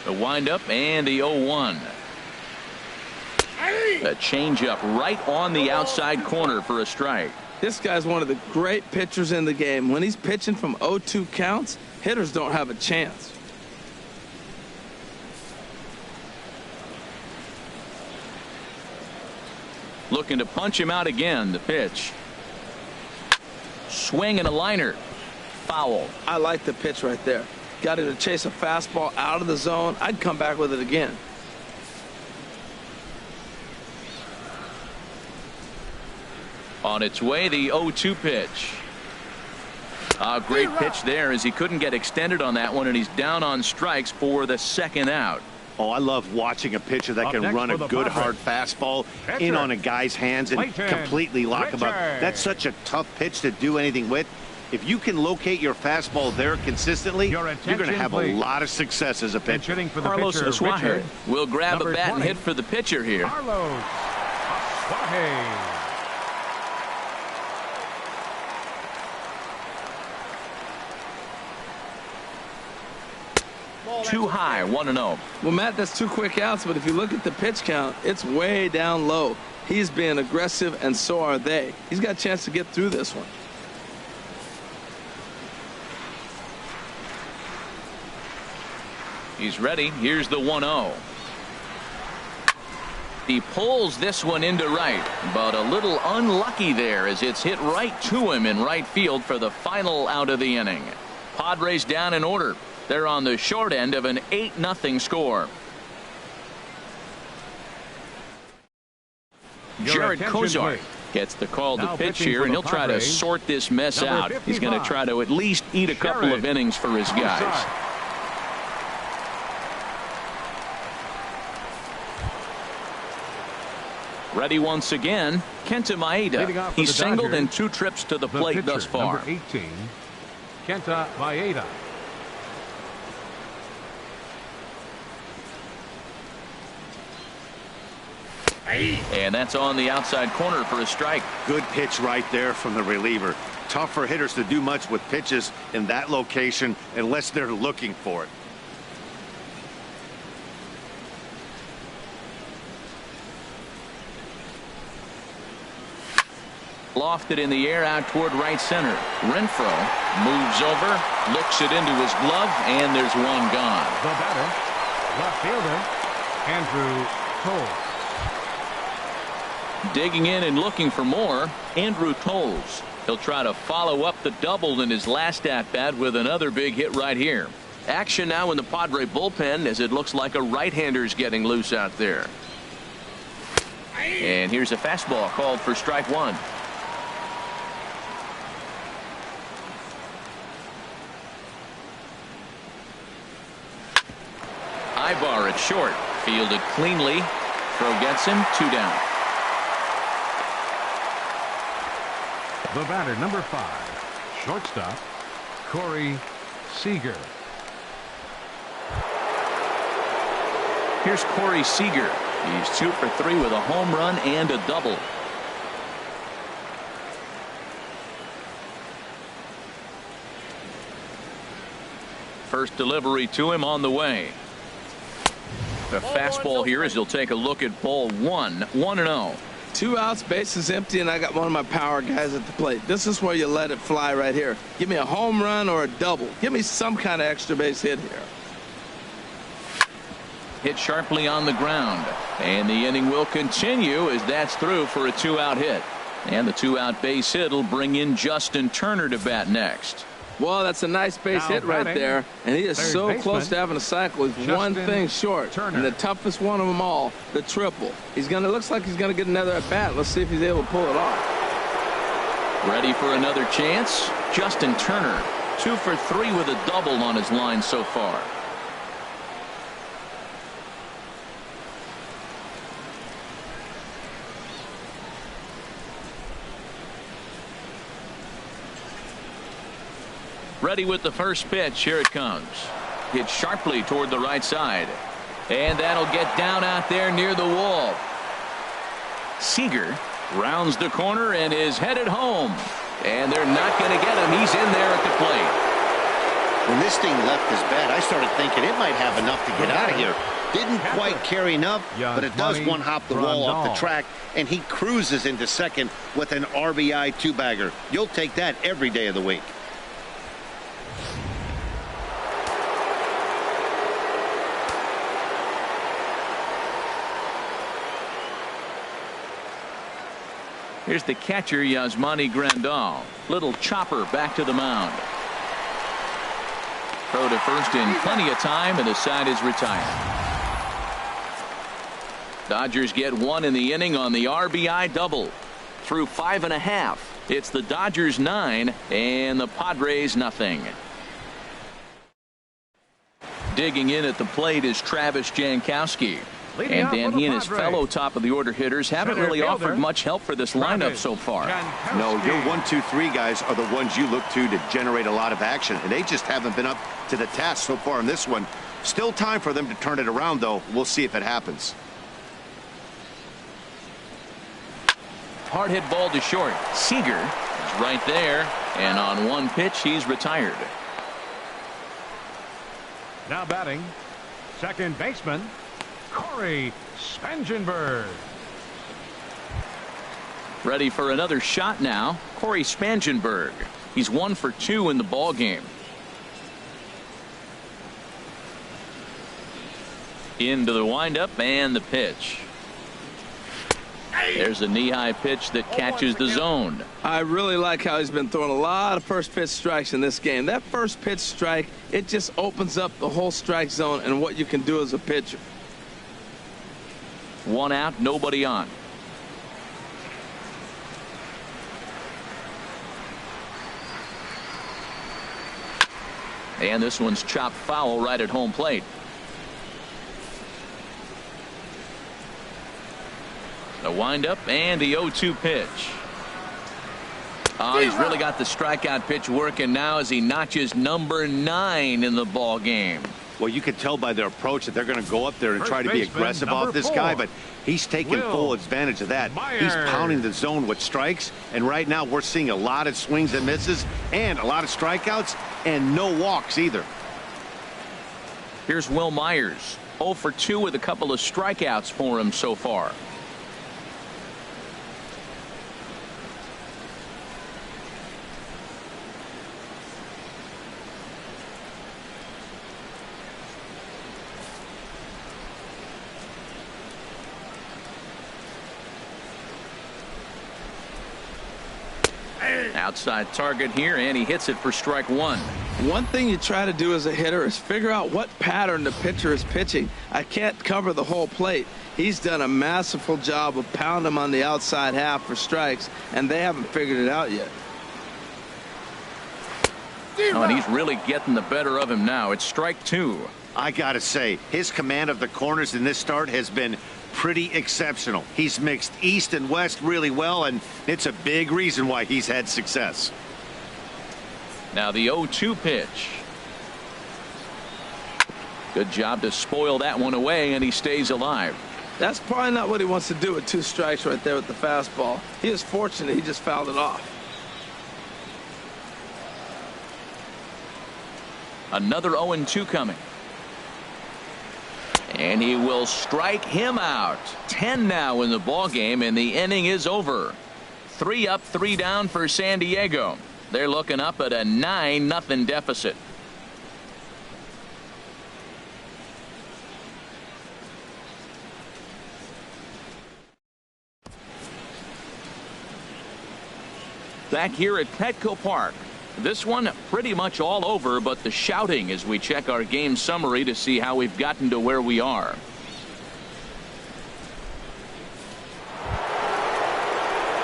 Speaker 1: The windup and the 0-1. A changeup right on the outside corner for a strike.
Speaker 2: This guy's one of the great pitchers in the game. When he's pitching from 0-2 counts, hitters don't have a chance.
Speaker 1: Looking to punch him out again. The pitch. Swing and a liner. Foul.
Speaker 2: I like the pitch right there. Got him to chase a fastball out of the zone. I'd come back with it again.
Speaker 1: On its way, the 0-2 pitch. A great pitch there, as he couldn't get extended on that one, and he's down on strikes for the second out.
Speaker 4: Oh, I love watching a pitcher that can run a good hard fastball in on a guy's hands and completely lock him up. That's such a tough pitch to do anything with. If you can locate your fastball there consistently, you're going to have a lot of success as a pitcher.
Speaker 1: Carlos Asuaje will grab a bat and hit for the pitcher here.
Speaker 3: Carlos Asuaje.
Speaker 1: Too high, 1-0.
Speaker 2: Well, Matt, that's 2 quick outs, but if you look at the pitch count, it's way down low. He's being aggressive, and so are they. He's got a chance to get through this one.
Speaker 1: He's ready. Here's the 1-0. He pulls this one into right, but a little unlucky there as it's hit right to him in right field for the final out of the inning. Padres down in order. They're on the short end of an 8-0 score. Jared Kozar gets the call to pitch here, and he'll try to sort this mess out. He's going to try to at least eat a couple of innings for his guys. Ready once again, Kenta Maeda. He's singled in 2 trips to the plate thus far.
Speaker 3: Number 18, Kenta Maeda.
Speaker 1: And that's on the outside corner for a strike.
Speaker 4: Good pitch right there from the reliever. Tough for hitters to do much with pitches in that location unless they're looking for it.
Speaker 1: Lofted in the air out toward right center. Renfroe moves over, looks it into his glove, and there's one gone.
Speaker 3: The batter, left fielder, Andrew Toles.
Speaker 1: Digging in and looking for more, Andrew Toles. He'll try to follow up the double in his last at-bat with another big hit right here. Action now in the Padre bullpen, as it looks like a right-hander's getting loose out there. And here's a fastball called for strike one. Ibar at short, fielded cleanly. Throw gets him, 2 down.
Speaker 3: The batter, number 5, shortstop, Corey Seager.
Speaker 1: Here's Corey Seager. He's 2 for 3 with a home run and a double. First delivery to him on the way. The fastball here as he'll take a look at ball 1. 1-0.
Speaker 2: 2 outs, bases empty, and I got one of my power guys at the plate. This is where you let it fly right here. Give me a home run or a double. Give me some kind of extra base hit here.
Speaker 1: Hit sharply on the ground. And the inning will continue as that's through for a 2-out hit. And the 2-out base hit will bring in Justin Turner to bat next.
Speaker 2: Well, that's a nice base hit right there, and he is so close to having a cycle. He's one thing short, and the toughest one of them all, the triple. Looks like he's gonna get another at bat. Let's see if he's able to pull it off.
Speaker 1: Ready for another chance? Justin Turner, 2 for 3 with a double on his line so far. Ready with the first pitch. Here it comes. Hit sharply toward the right side. And that'll get down out there near the wall. Seager rounds the corner and is headed home. And they're not going to get him. He's in there at the plate.
Speaker 4: When this thing left his bat, I started thinking it might have enough to get out of here. Didn't quite carry enough, but it does one hop the wall off the track, and he cruises into second with an RBI 2-bagger. You'll take that every day of the week.
Speaker 1: Here's the catcher, Yasmani Grandal. Little chopper back to the mound. Throw to first in plenty of time, and the side is retired. Dodgers get 1 in the inning on the RBI double. Through 5.5, it's the Dodgers 9 and the Padres nothing. Digging in at the plate is Travis Jankowski. And Dan, he and his fellow top of the order hitters haven't really offered much help for this lineup so far.
Speaker 4: No, your 1, 2, 3 guys are the ones you look to generate a lot of action, and they just haven't been up to the task so far in this one. Still time for them to turn it around, though. We'll see if it happens.
Speaker 1: Hard hit ball to short. Seager is right there, and on one pitch he's retired.
Speaker 3: Now batting, second baseman Corey Spangenberg.
Speaker 1: Ready for another shot now. Corey Spangenberg. He's 1 for 2 in the ball game. Into the windup and the pitch. There's a knee-high pitch that catches the zone.
Speaker 2: I really like how he's been throwing a lot of first pitch strikes in this game. That first pitch strike, it just opens up the whole strike zone and what you can do as a pitcher.
Speaker 1: 1 out, nobody on. And this one's chopped foul right at home plate. The windup and the 0-2 pitch. Oh, he's really got the strikeout pitch working now as he notches number 9 in the ball game.
Speaker 4: Well, you can tell by their approach that they're going to go up there and try to be aggressive off this guy, but he's taking full advantage of that. He's pounding the zone with strikes, and right now we're seeing a lot of swings and misses and a lot of strikeouts and no walks either.
Speaker 1: Here's Will Myers, 0 for 2 with a couple of strikeouts for him so far. Outside target here, and he hits it for strike 1.
Speaker 2: One thing you try to do as a hitter is figure out what pattern the pitcher is pitching. I can't cover the whole plate. He's done a masterful job of pounding him on the outside half for strikes, and they haven't figured it out yet.
Speaker 1: Oh, and he's really getting the better of him now. It's strike 2.
Speaker 4: I gotta say, his command of the corners in this start has been pretty exceptional. He's mixed east and west really well, and it's a big reason why he's had success.
Speaker 1: Now the 0-2 pitch. Good job to spoil that one away, and he stays alive.
Speaker 2: That's probably not what he wants to do with 2 strikes right there with the fastball. He is fortunate he just fouled it off.
Speaker 1: Another 0-2 coming. And he will strike him out. 10 now in the ball game, and the inning is over. 3 up, 3 down for San Diego. They're looking up at a 9-0 deficit. Back here at Petco Park. This one pretty much all over, but the shouting as we check our game summary to see how we've gotten to where we are.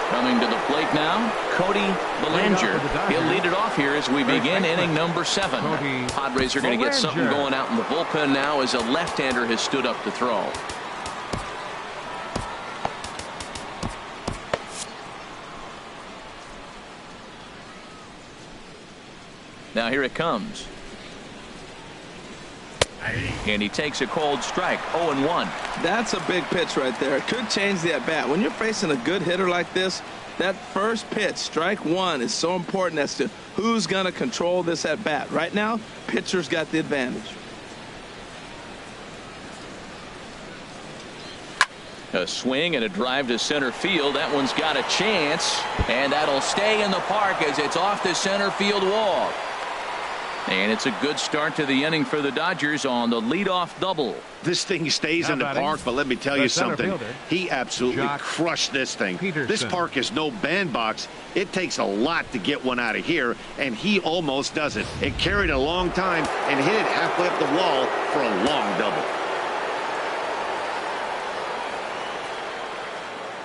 Speaker 1: Coming to the plate now, Cody Bellinger. He'll lead it off here as we begin inning number 7. Padres are going to get something going out in the bullpen now as a left-hander has stood up to throw. Now here it comes. And he takes a cold strike. 0-1.
Speaker 2: That's a big pitch right there. It could change the at-bat. When you're facing a good hitter like this, that first pitch, strike 1, is so important as to who's going to control this at-bat. Right now, pitcher's got the advantage.
Speaker 1: A swing and a drive to center field. That one's got a chance. And that'll stay in the park as it's off the center field wall. And it's a good start to the inning for the Dodgers on the leadoff double.
Speaker 4: This thing stays in the park, but let me tell you something. He absolutely crushed this thing. This park is no bandbox. It takes a lot to get one out of here, and he almost does it. It carried a long time and hit it halfway up the wall for a long double.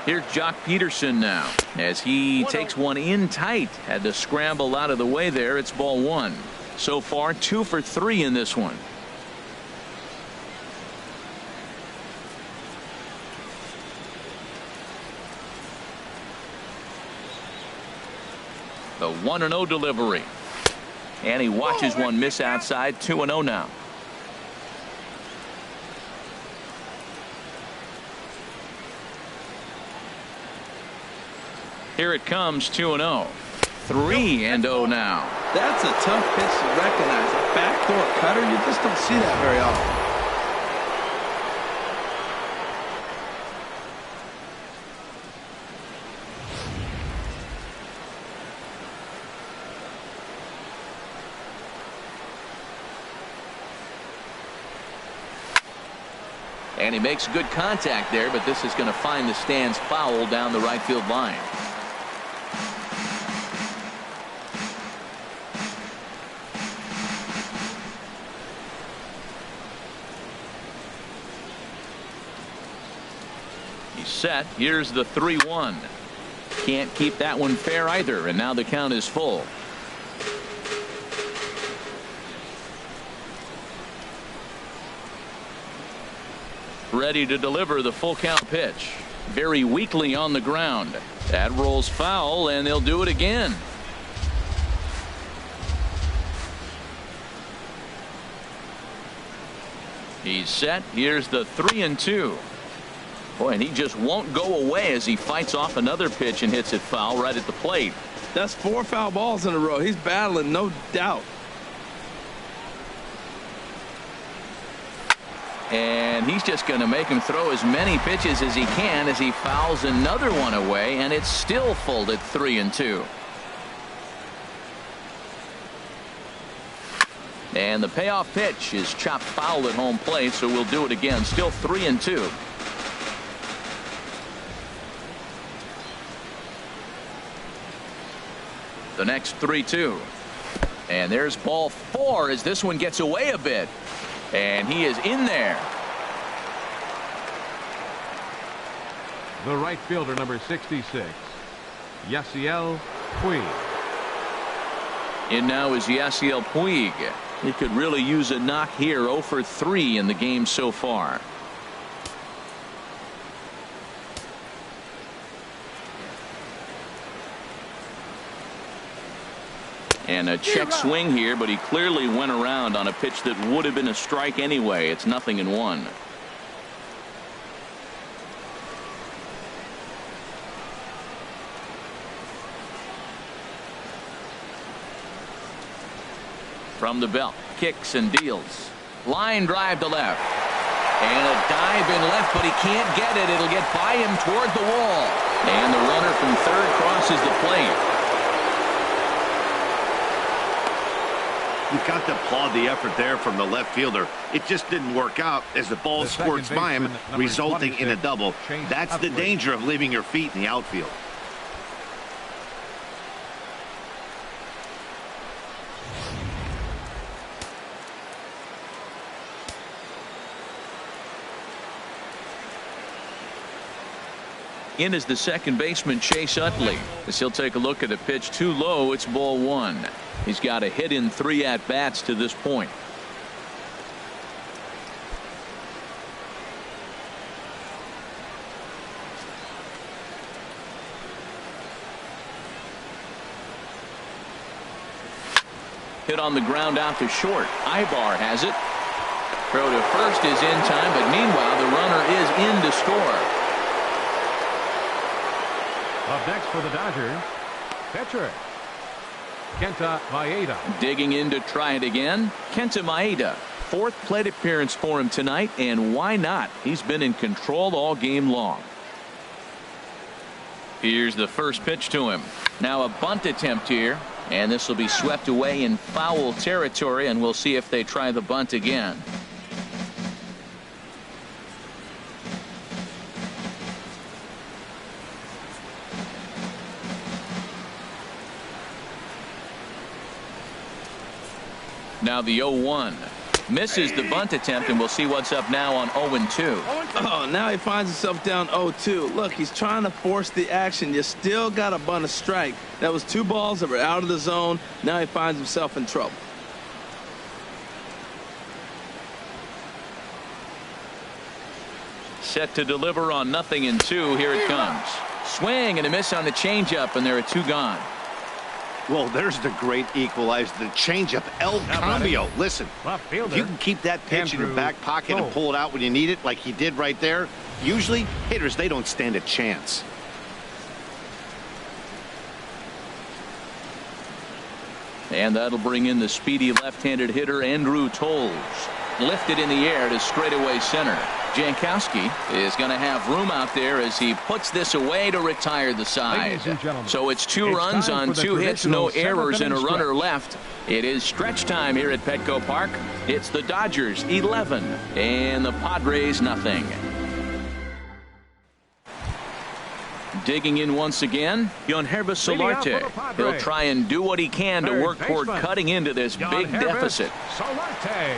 Speaker 1: Here's Jock Peterson now as he takes one in tight. Had to scramble out of the way there. It's ball 1. So far 2 for 3 in this one. The 1-0 delivery. And he watches one miss outside. 2-0 now. Here it comes. 2-0. 3-0 now.
Speaker 2: That's a tough pitch to recognize. A backdoor cutter, you just don't see that very often.
Speaker 1: And he makes good contact there, but this is going to find the stands foul down the right field line. Set. Here's the 3-1. Can't keep that one fair either, and now the count is full. Ready to deliver the full count pitch. Very weakly on the ground. That rolls foul, and they'll do it again. He's set. Here's the 3-2. Boy, and he just won't go away as he fights off another pitch and hits it foul right at the plate.
Speaker 2: That's 4 foul balls in a row. He's battling, no doubt.
Speaker 1: And he's just going to make him throw as many pitches as he can as he fouls another one away, and it's still full at 3-2. And the payoff pitch is chopped foul at home plate, so we'll do it again. Still 3-2. The next 3-2. And there's ball 4 as this one gets away a bit. And he is in there.
Speaker 3: The right fielder, number 66, Yasiel Puig.
Speaker 1: In now is Yasiel Puig. He could really use a knock here. 0 for 3 in the game so far. And a check swing here, but he clearly went around on a pitch that would have been a strike anyway. It's 0-1. From the belt, kicks and deals. Line drive to left. And a dive in left, but he can't get it. It'll get by him toward the wall. And the runner from third crosses the plate.
Speaker 4: You've got to applaud the effort there from the left fielder. It just didn't work out as the ball squirts by him, resulting in a double. That's the danger of leaving your feet in the outfield.
Speaker 1: In is the second baseman, Chase Utley, as he'll take a look at a pitch too low. It's ball one. He's got a hit in 3 at-bats to this point. Hit on the ground out to short. Ibar has it. Throw to first is in time, but meanwhile the runner is in to score.
Speaker 3: Up next for the Dodgers, pitcher Kenta Maeda.
Speaker 1: Digging in to try it again. Kenta Maeda, 4th plate appearance for him tonight, and why not? He's been in control all game long. Here's the first pitch to him. Now a bunt attempt here, and this will be swept away in foul territory, and we'll see if they try the bunt again. Now the 0-1. Misses the bunt attempt, and we'll see what's up now on 0-2.
Speaker 2: Oh, now he finds himself down 0-2. Look, he's trying to force the action. You still got a bunt a strike. That was 2 balls that were out of the zone. Now he finds himself in trouble.
Speaker 1: Set to deliver on 0-2. Here it comes. Swing and a miss on the changeup, and there are 2 gone.
Speaker 4: Well, there's the great equalizer, the changeup, El Cambio. Listen, if you can keep that pitch in your back pocket and pull it out when you need it, like he did right there, usually hitters, they don't stand a chance.
Speaker 1: And that'll bring in the speedy left-handed hitter Andrew Toles. Lifted in the air to straightaway center. Jankowski is going to have room out there as he puts this away to retire the side. So it's 2 runs on 2 hits, no errors, and a runner left. It is stretch time here at Petco Park. It's the Dodgers 11 and the Padres nothing. Digging in once again, Yonherba Solarte. He'll try and do what he can to work toward cutting into this big deficit.
Speaker 3: Solarte.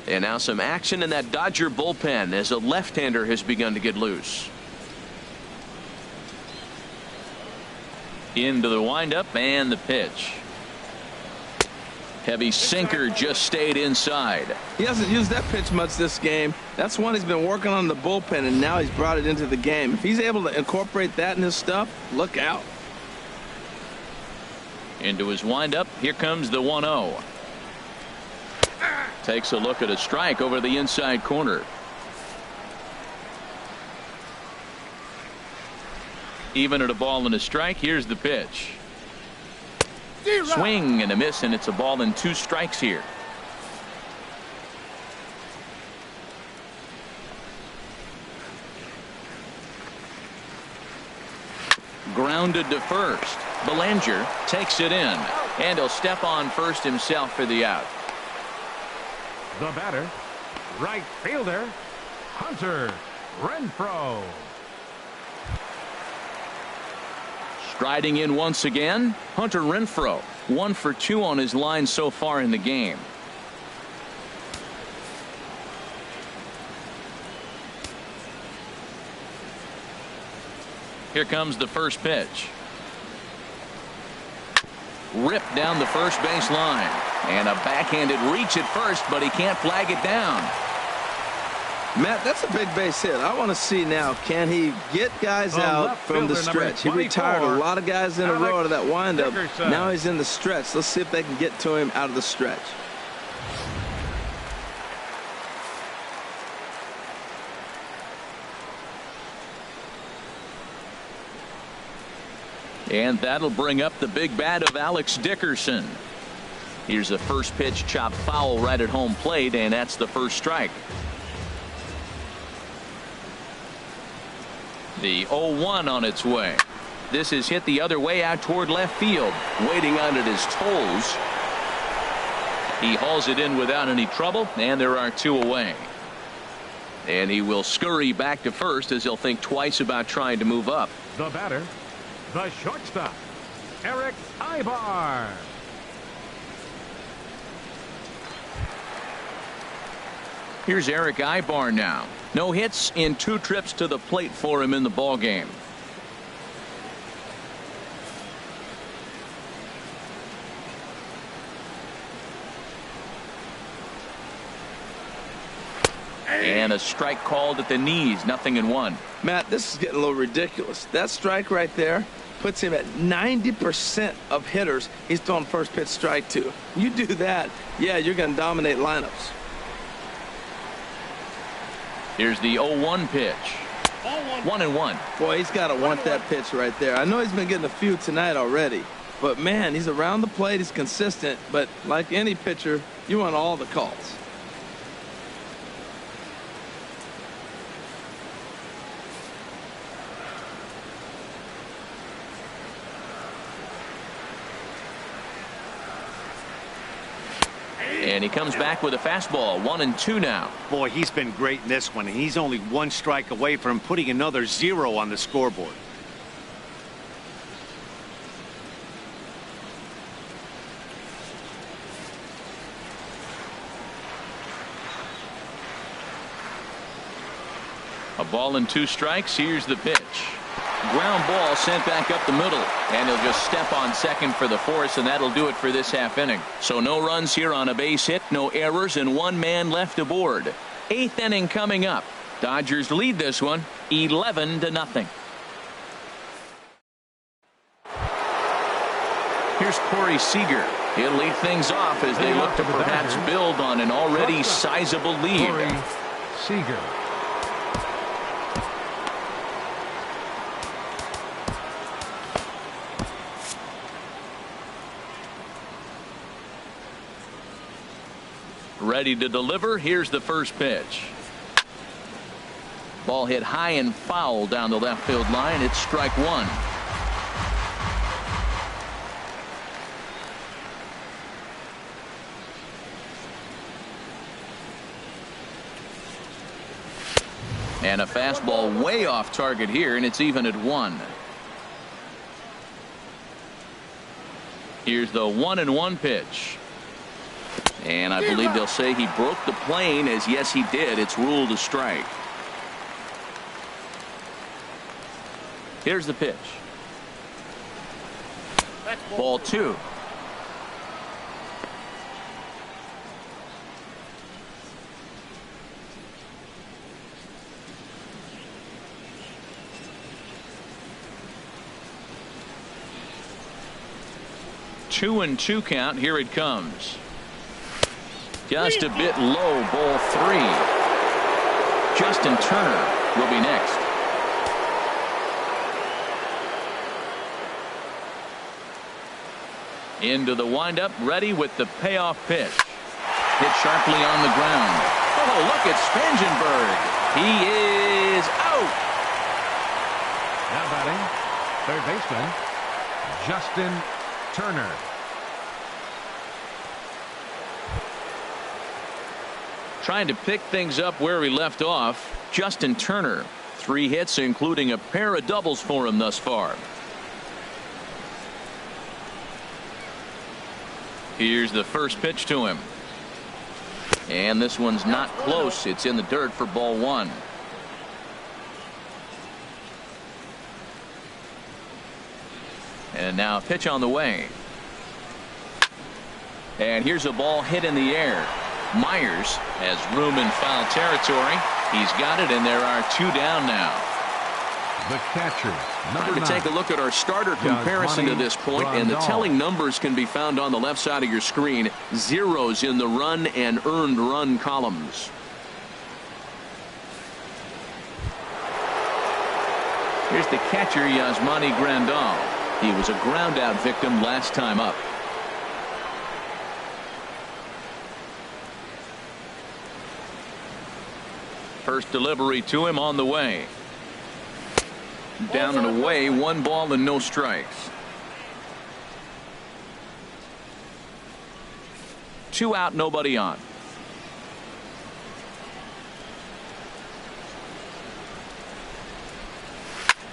Speaker 1: And now some action in that Dodger bullpen as a left-hander has begun to get loose. Into the windup and the pitch. Heavy sinker just stayed inside.
Speaker 2: He hasn't used that pitch much this game. That's one he's been working on the bullpen, and now he's brought it into the game. If he's able to incorporate that in his stuff, look out.
Speaker 1: Into his windup. Here comes the 1-0. Takes a look at a strike over the inside corner. Even at a ball and a strike, here's the pitch. Swing and a miss, and it's a ball and 2 strikes here. Grounded to first. Belanger takes it in, and he'll step on first himself for the out.
Speaker 3: The batter, right fielder, Hunter Renfroe.
Speaker 1: Striding in once again, Hunter Renfroe. 1 for 2 on his line so far in the game. Here comes the first pitch. ripped down the first base line. And a backhanded reach at first, but he can't flag it down.
Speaker 2: Matt, that's a big base hit. I want to see now, can he get guys out from the stretch? He retired a lot of guys in a row out of that windup. Now he's in the stretch. Let's see if they can get to him out of the stretch.
Speaker 1: And that'll bring up the big bat of Alex Dickerson. Here's a first pitch chopped foul right at home plate, and that's the first strike. The 0-1 on its way. This is hit the other way out toward left field. Waiting on it is Toles. He hauls it in without any trouble, and there are two away. And he will scurry back to first as he'll think twice about trying to move up.
Speaker 3: The batter, the shortstop, Eric Ibar.
Speaker 1: Here's Eric Ibar now. No hits in 2 trips to the plate for him in the ballgame. And a strike called at the knees, 0-1.
Speaker 2: Matt, this is getting a little ridiculous. That strike right there puts him at 90% of hitters he's throwing first pitch strike to. You do that, yeah, you're going to dominate lineups.
Speaker 1: Here's the 0-1 pitch. 1-1.
Speaker 2: Boy, he's got to want that pitch right there. I know he's been getting a few tonight already, but man, he's around the plate, he's consistent, but like any pitcher, you want all the calls.
Speaker 1: And he comes back with a fastball. 1-2 now.
Speaker 4: Boy, he's been great in this one, and he's only 1 strike away from putting another 0 on the scoreboard.
Speaker 1: A ball and 2 strikes. Here's the pitch. Ground ball sent back up the middle, and he'll just step on second for the force, and that'll do it for this half inning. So no runs here on a base hit, no errors, and 1 man left aboard. 8th inning coming up. Dodgers lead this one 11-0. Here's Corey Seager. He'll lead things off as they look to perhaps build on an already sizable lead.
Speaker 3: Corey Seager.
Speaker 1: Ready to deliver. Here's the first pitch. Ball hit high and foul down the left field line. It's strike 1. And a fastball way off target here, and it's even at 1. Here's the 1-1 pitch. And I believe they'll say he broke the plane, as yes he did. It's ruled a strike. Here's the pitch. Ball 2. Two and 2 count. Here it comes. Just a bit low, ball 3. Justin Turner will be next. Into the windup, ready with the payoff pitch. Hit sharply on the ground. Oh, look at Spangenberg. He is out.
Speaker 3: Now batting, third baseman, Justin Turner.
Speaker 1: Trying to pick things up where he left off. Justin Turner, 3 hits, including a pair of doubles for him thus far. Here's the first pitch to him. And this one's not close. It's in the dirt for ball 1. And now a pitch on the way. And here's a ball hit in the air. Myers has room in foul territory. He's got it, and there are 2 down now.
Speaker 3: The catcher,
Speaker 1: We're
Speaker 3: number
Speaker 1: going to take a
Speaker 3: 9.
Speaker 1: look at our starter comparison to this point, and the telling numbers can be found on the left side of your screen. Zeros in the run and earned run columns. Here's the catcher, Yasmani Grandal. He was a ground-out victim last time up. First delivery to him on the way. Down and away, 1 ball and no strikes. 2 out, nobody on.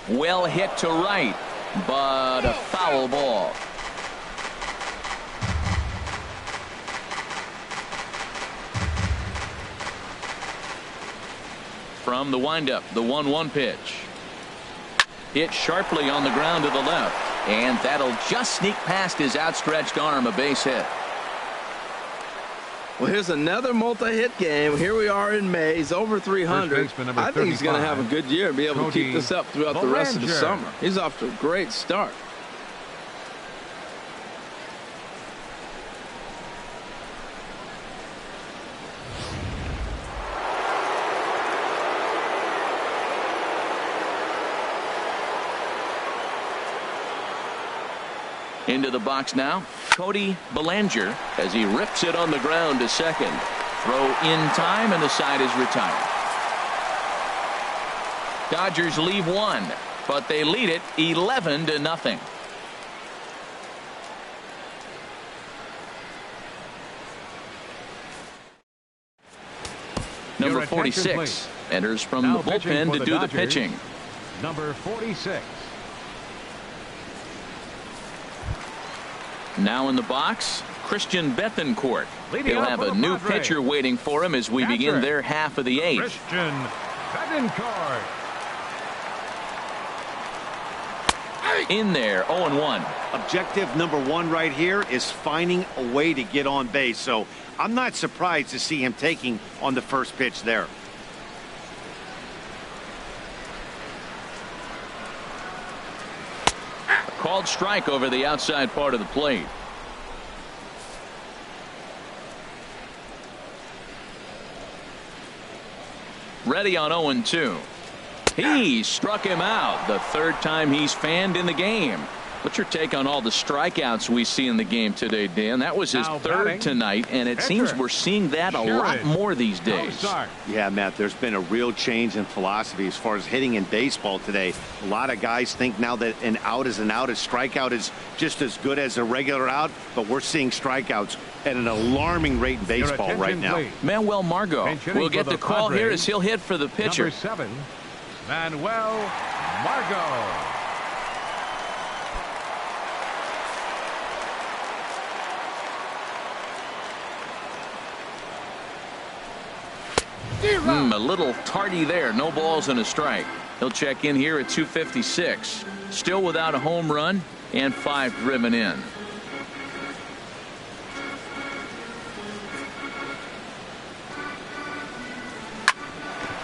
Speaker 1: Well hit to right, but a foul ball. From the windup, the 1-1 pitch. Hit sharply on the ground to the left, and that'll just sneak past his outstretched arm, a base hit.
Speaker 2: Well, here's another multi-hit game. Here we are in May. He's over 300. I think he's going to have a good year and be able to keep this up throughout the rest of the summer. He's off to a great start.
Speaker 1: Into the box now, Cody Bellinger as he rips it on the ground to second. Throw in time, and the side is retired. Dodgers leave 1, but they lead it 11-0. Number 46 enters from the bullpen to do the pitching.
Speaker 3: Number 46.
Speaker 1: Now in the box, Christian Bethancourt.
Speaker 3: Leading
Speaker 1: He'll have a new
Speaker 3: Padres.
Speaker 1: pitcher waiting for him as we begin their half of the 8th.
Speaker 3: Christian Bethancourt.
Speaker 1: In there, 0-1.
Speaker 4: Objective number 1 right here is finding a way to get on base. So I'm not surprised to see him taking on the first pitch there.
Speaker 1: Called strike over the outside part of the plate. Ready on 0-2. He struck him out the 3rd time he's fanned in the game. What's your take on all the strikeouts we see in the game today, Dan? That was his
Speaker 3: Now
Speaker 1: 3rd
Speaker 3: batting,
Speaker 1: tonight, and it seems we're seeing that a lot more these days.
Speaker 4: Yeah, Matt, there's been a real change in philosophy as far as hitting in baseball today. A lot of guys think now that an out is an out. A strikeout is just as good as a regular out, but we're seeing strikeouts at an alarming rate in baseball right now.
Speaker 3: Please.
Speaker 1: Manuel Margot will get the call
Speaker 3: Padres,
Speaker 1: here as he'll hit for the pitcher.
Speaker 3: Number 7, Manuel Margot.
Speaker 1: A little tardy there. No balls and a strike. He'll check in here at 256. Still without a home run and 5 driven in.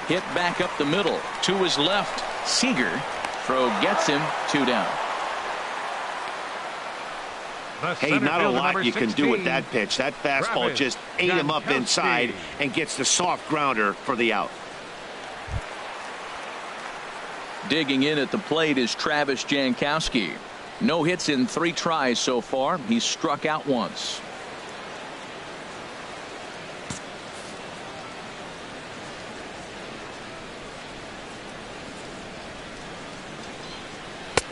Speaker 1: Hit back up the middle to his left. Seager. Throw gets him. 2 down.
Speaker 4: Hey, not a lot you can do with that pitch. That fastball just ate him up inside and gets the soft grounder for the out.
Speaker 1: Digging in at the plate is Travis Jankowski. No hits in 3 tries so far. He's struck out once.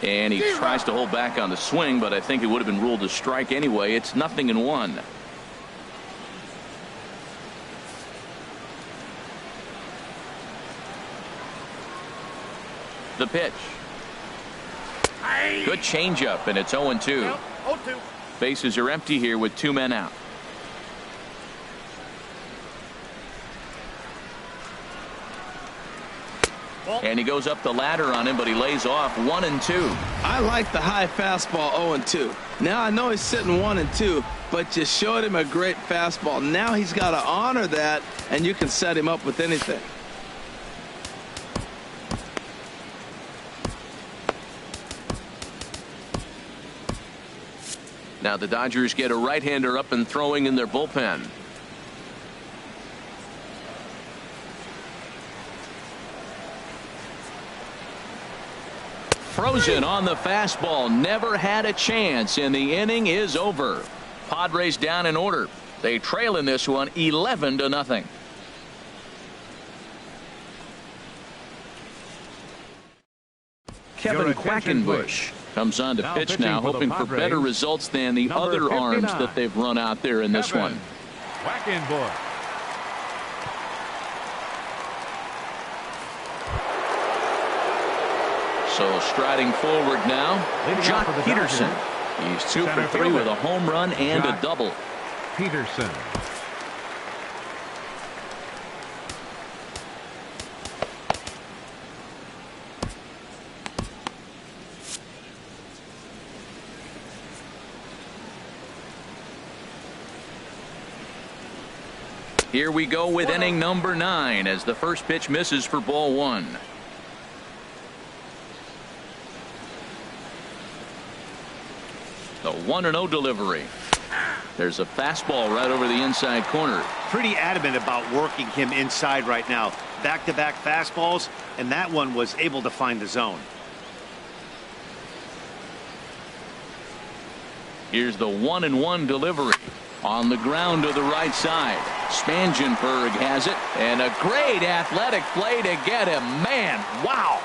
Speaker 1: And he tries to hold back on the swing, but I think it would have been ruled a strike anyway. It's 0-1. The pitch. Good changeup, and it's 0-2. Bases are empty here with 2 men out. And he goes up the ladder on him, but he lays off 1-2.
Speaker 2: I like the high fastball 0-2. Now I know he's sitting 1-2, but you showed him a great fastball. Now he's got to honor that, and you can set him up with anything.
Speaker 5: Now the Dodgers get a right-hander up and throwing in their bullpen.
Speaker 1: Frozen on the fastball, never had a chance, and the inning is over. Padres down in order. They trail in this one 11-0. Kevin Quackenbush comes on to pitch now, hoping for better results than the other arms that they've run out there in this one.
Speaker 3: Quackenbush.
Speaker 1: So striding forward now, Jock Peterson. He's 2 for 3 with a home run and a double.
Speaker 3: Peterson.
Speaker 1: Here we go with inning number 9 as the first pitch misses for ball 1. The 1-0 delivery. There's a fastball right over the inside corner.
Speaker 4: Pretty adamant about working him inside right now. Back-to-back fastballs, and that one was able to find the zone.
Speaker 1: Here's the 1-1 delivery. On the ground to the right side. Spangenberg has it, and a great athletic play to get him. Man, wow.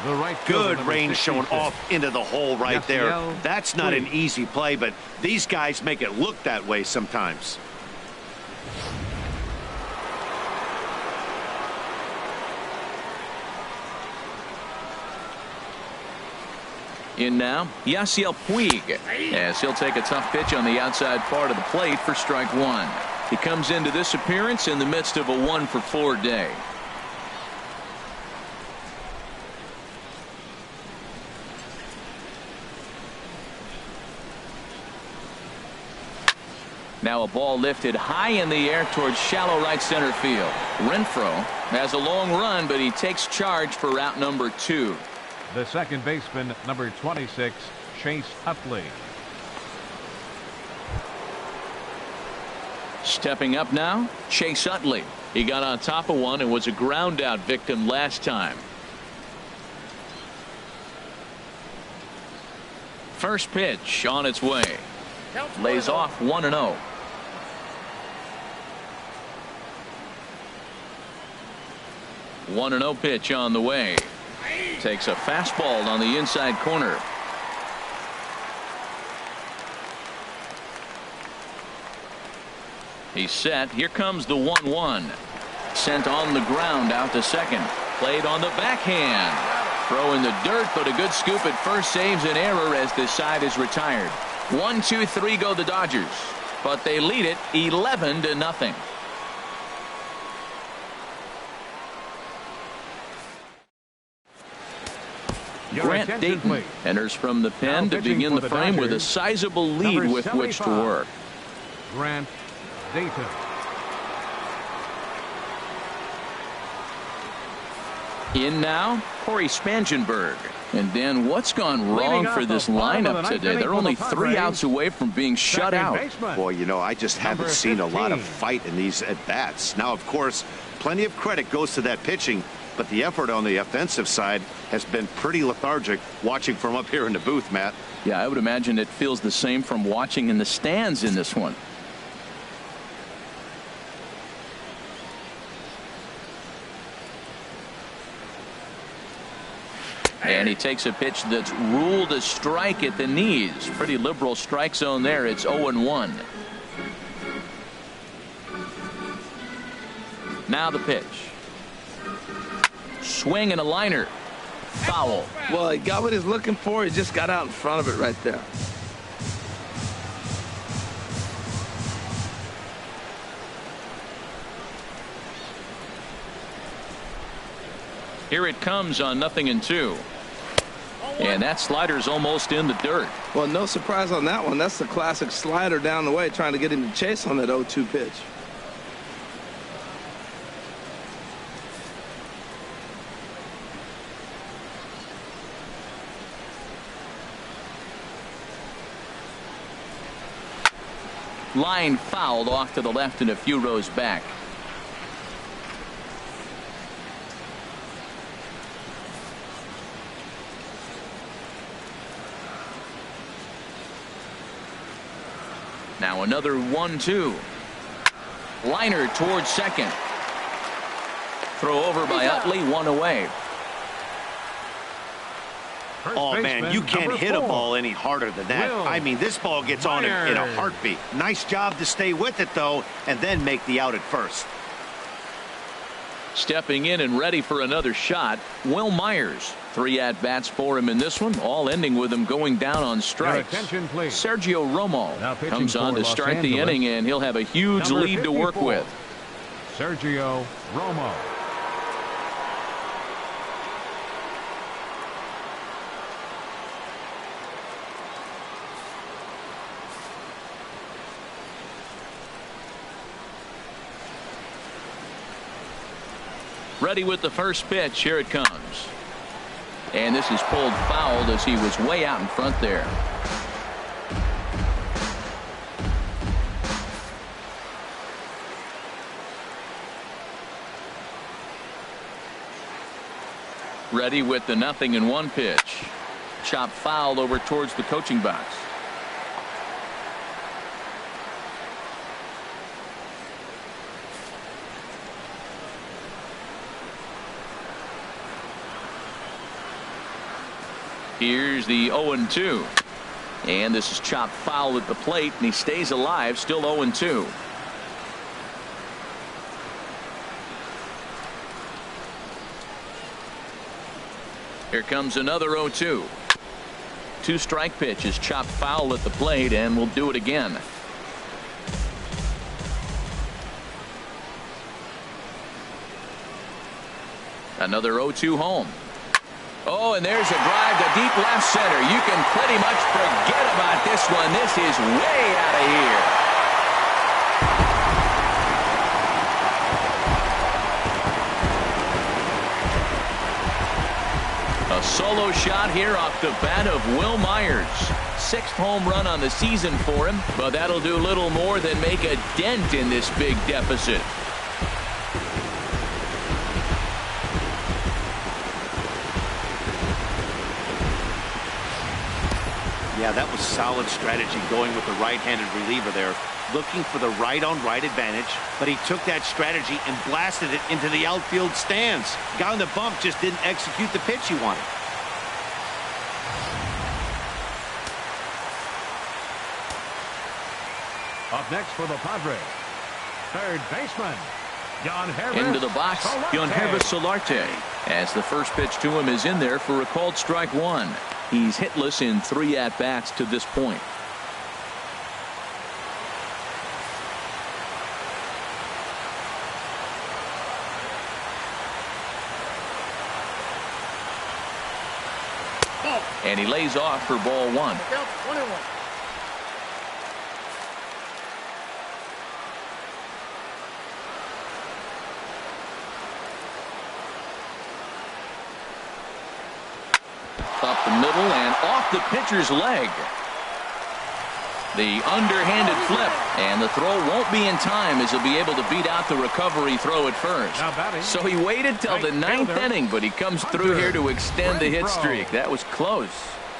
Speaker 3: The right
Speaker 4: Good
Speaker 3: fielder,
Speaker 4: range showing
Speaker 3: 66.
Speaker 4: off into the hole right there. That's not an easy play, but these guys make it look that way sometimes.
Speaker 1: In now, Yasiel Puig, as he'll take a tough pitch on the outside part of the plate for strike 1. He comes into this appearance in the midst of a 1-for-4 day. Now a ball lifted high in the air towards shallow right center field. Renfroe has a long run, but he takes charge for route number 2.
Speaker 3: The second baseman, number 26, Chase Utley.
Speaker 1: Stepping up now, Chase Utley. He got on top of one and was a ground out victim last time. First pitch on its way. Lays off 1-0. One 1-0 pitch on the way. Takes a fastball on the inside corner. He's set. Here comes the 1-1. Sent on the ground out to second. Played on the backhand. Throw in the dirt, but a good scoop at first saves an error as this side is retired. 1, 2, 3 go the Dodgers, but they lead it 11-0. Grant Dayton enters from the pen to begin the frame with a sizable lead with which to work.
Speaker 3: Grant Dayton.
Speaker 1: In now, Corey Spangenberg. And Dan, what's gone wrong for this lineup today? They're only 3 outs away from being shut out.
Speaker 4: Boy, you know, I just haven't seen a lot of fight in these at-bats. Now, of course, plenty of credit goes to that pitching, but the effort on the offensive side has been pretty lethargic watching from up here in the booth, Matt.
Speaker 1: Yeah, I would imagine it feels the same from watching in the stands in this one. And he takes a pitch that's ruled a strike at the knees. Pretty liberal strike zone there. It's 0-1. Now the pitch. Swing and a liner. Foul.
Speaker 2: Well, he got what he's looking for. He just got out in front of it right there.
Speaker 1: Here it comes on 0-2. And that slider's almost in the dirt.
Speaker 2: Well, no surprise on that one. That's the classic slider down the way, trying to get him to chase on that 0-2 pitch.
Speaker 1: Line fouled off to the left and a few rows back. Now another 1-2. Liner towards second. Throw over by Utley, one away.
Speaker 4: Oh, man, you can't hit a ball any harder than that. I mean, this ball gets on him in a heartbeat. Nice job to stay with it, though, and then make the out at first.
Speaker 1: Stepping in and ready for another shot, Will Myers. 3 at-bats for him in this one, all ending with him going down on strikes.
Speaker 3: Attention, please.
Speaker 1: Sergio Romo comes on to
Speaker 3: Los
Speaker 1: start the
Speaker 3: Angeles.
Speaker 1: inning, and he'll have a huge
Speaker 3: Number
Speaker 1: lead to work
Speaker 3: 54.
Speaker 1: with.
Speaker 3: Sergio Romo.
Speaker 1: Ready with the first pitch. Here it comes. And this is pulled fouled as he was way out in front there. Ready with the 0-1 pitch. Chop fouled over towards the coaching box. Here's the 0-2. And this is chopped foul at the plate, and he stays alive, still 0-2. Here comes another 0-2. 2-strike pitch is chopped foul at the plate, and we'll do it again. Another 0-2 home. Oh, and there's a drive to deep left center. You can pretty much forget about this one. This is way out of here. A solo shot here off the bat of Will Myers. 6th home run on the season for him, but that'll do little more than make a dent in this big deficit.
Speaker 4: Yeah, that was solid strategy going with the right-handed reliever there, looking for the right-on-right advantage, but he took that strategy and blasted it into the outfield stands. Guy on the bump just didn't execute the pitch he wanted.
Speaker 3: Up next for the Padres, third baseman, Yangervis
Speaker 1: Into the box, Yangervis Solarte, as the first pitch to him is in there for a called strike one. He's hitless in 3 at-bats to this point. And he lays off for ball 1. Up the middle and off the pitcher's leg. The underhanded flip, and the throw won't be in time as he'll be able to beat out the recovery throw at first. So he waited till the 9th inning, but he comes through here to extend the hit streak. That was close.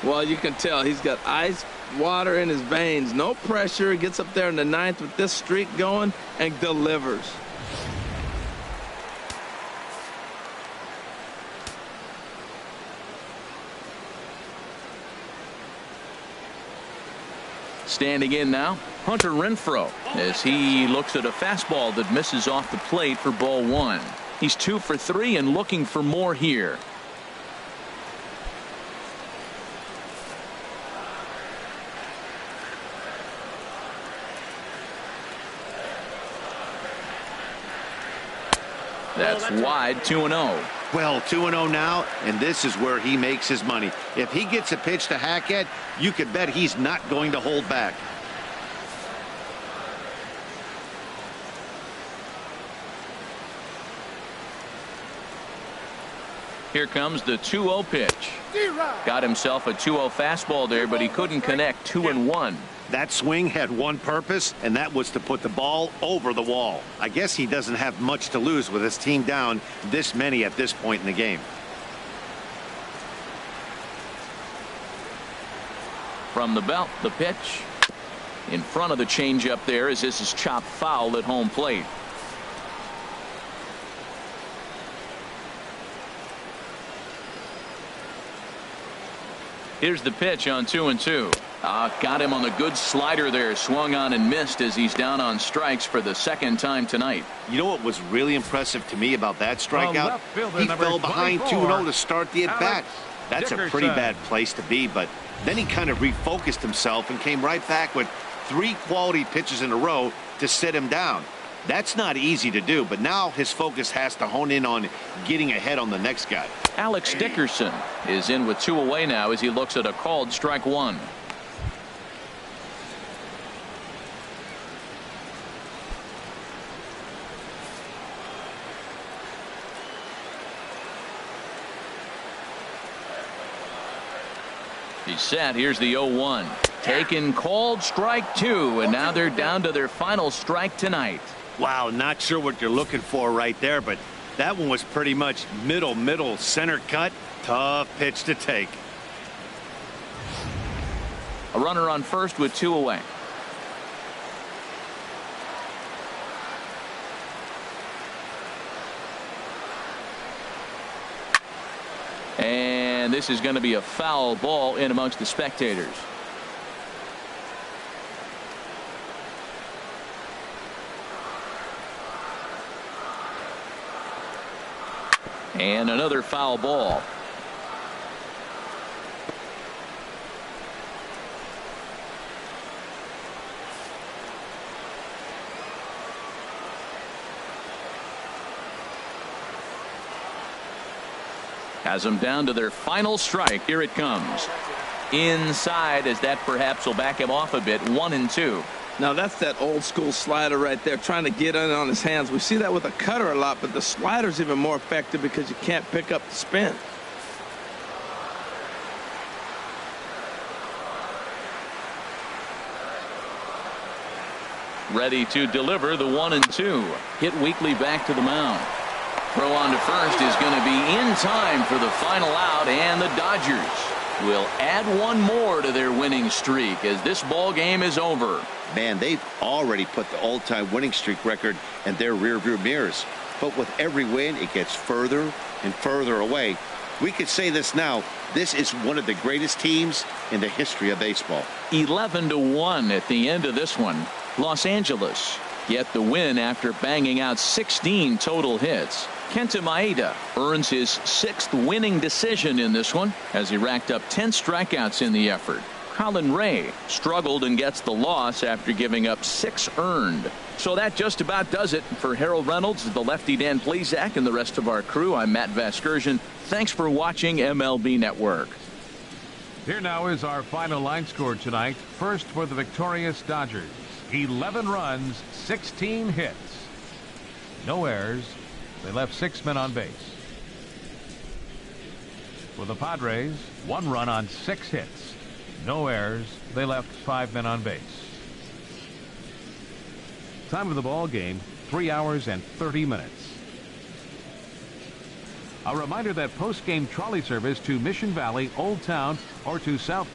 Speaker 2: Well, you can tell he's got ice water in his veins. No pressure. He gets up there in the 9th with this streak going and delivers.
Speaker 1: Standing in now, Hunter Renfroe, as he looks at a fastball that misses off the plate for ball 1. He's 2 for 3 and looking for more here. That's wide, 2-0.
Speaker 4: Well, 2-0 now, and this is where he makes his money. If he gets a pitch to hack at, you could bet he's not going to hold back.
Speaker 1: Here comes the 2-0 pitch. Got himself a 2-0 fastball there, but he couldn't connect. 2-1.
Speaker 4: That swing had one purpose, and that was to put the ball over the wall. I guess he doesn't have much to lose with his team down this many at this point in the game.
Speaker 1: From the belt, the pitch. In front of the changeup there as this is chopped foul at home plate. Here's the pitch on 2-2. Got him on the good slider there. Swung on and missed as he's down on strikes for the second time tonight.
Speaker 4: You know what was really impressive to me about that strikeout? He fell behind 2-0 to start the at-bat. That's a pretty bad place to be, but then he kind of refocused himself and came right back with 3 quality pitches in a row to sit him down. That's not easy to do, but now his focus has to hone in on getting ahead on the next guy.
Speaker 1: Alex Dickerson is in with 2 away now as he looks at a called strike 1. He's set. Here's the 0-1. Taken, called strike 2, and now they're down to their final strike tonight.
Speaker 4: Wow, not sure what you're looking for right there, but that one was pretty much middle center cut. Tough pitch to take.
Speaker 1: A runner on first with 2 away. And this is going to be a foul ball in amongst the spectators. And another foul ball. Has them down to their final strike. Here it comes. Inside, as that perhaps will back him off a bit. 1-2.
Speaker 2: Now that's that old school slider right there, trying to get in on his hands. We see that with a cutter a lot, but the slider's even more effective because you can't pick up the spin.
Speaker 1: Ready to deliver the 1-2. Hit weakly back to the mound. Throw on to first is going to be in time for the final out, and the Dodgers will add one more to their winning streak as this ball game is over.
Speaker 4: Man, they've already put the all-time winning streak record in their rearview mirrors. But with every win, it gets further and further away. We could say this now. This is one of the greatest teams in the history of baseball.
Speaker 1: 11-1 at the end of this one. Los Angeles get the win after banging out 16 total hits. Kenta Maeda earns his 6th winning decision in this one as he racked up 10 strikeouts in the effort. Colin Ray struggled and gets the loss after giving up 6 earned. So that just about does it for Harold Reynolds, the lefty Dan Plesac, and the rest of our crew. I'm Matt Vasgersian. Thanks for watching MLB Network.
Speaker 3: Here now is our final line score tonight. First for the victorious Dodgers. 11 runs, 16 hits. No errors. They left 6 men on base. For the Padres, 1 run on 6 hits. No errors. They left 5 men on base. Time of the ball game, 3 hours and 30 minutes. A reminder that post-game trolley service to Mission Valley, Old Town, or to South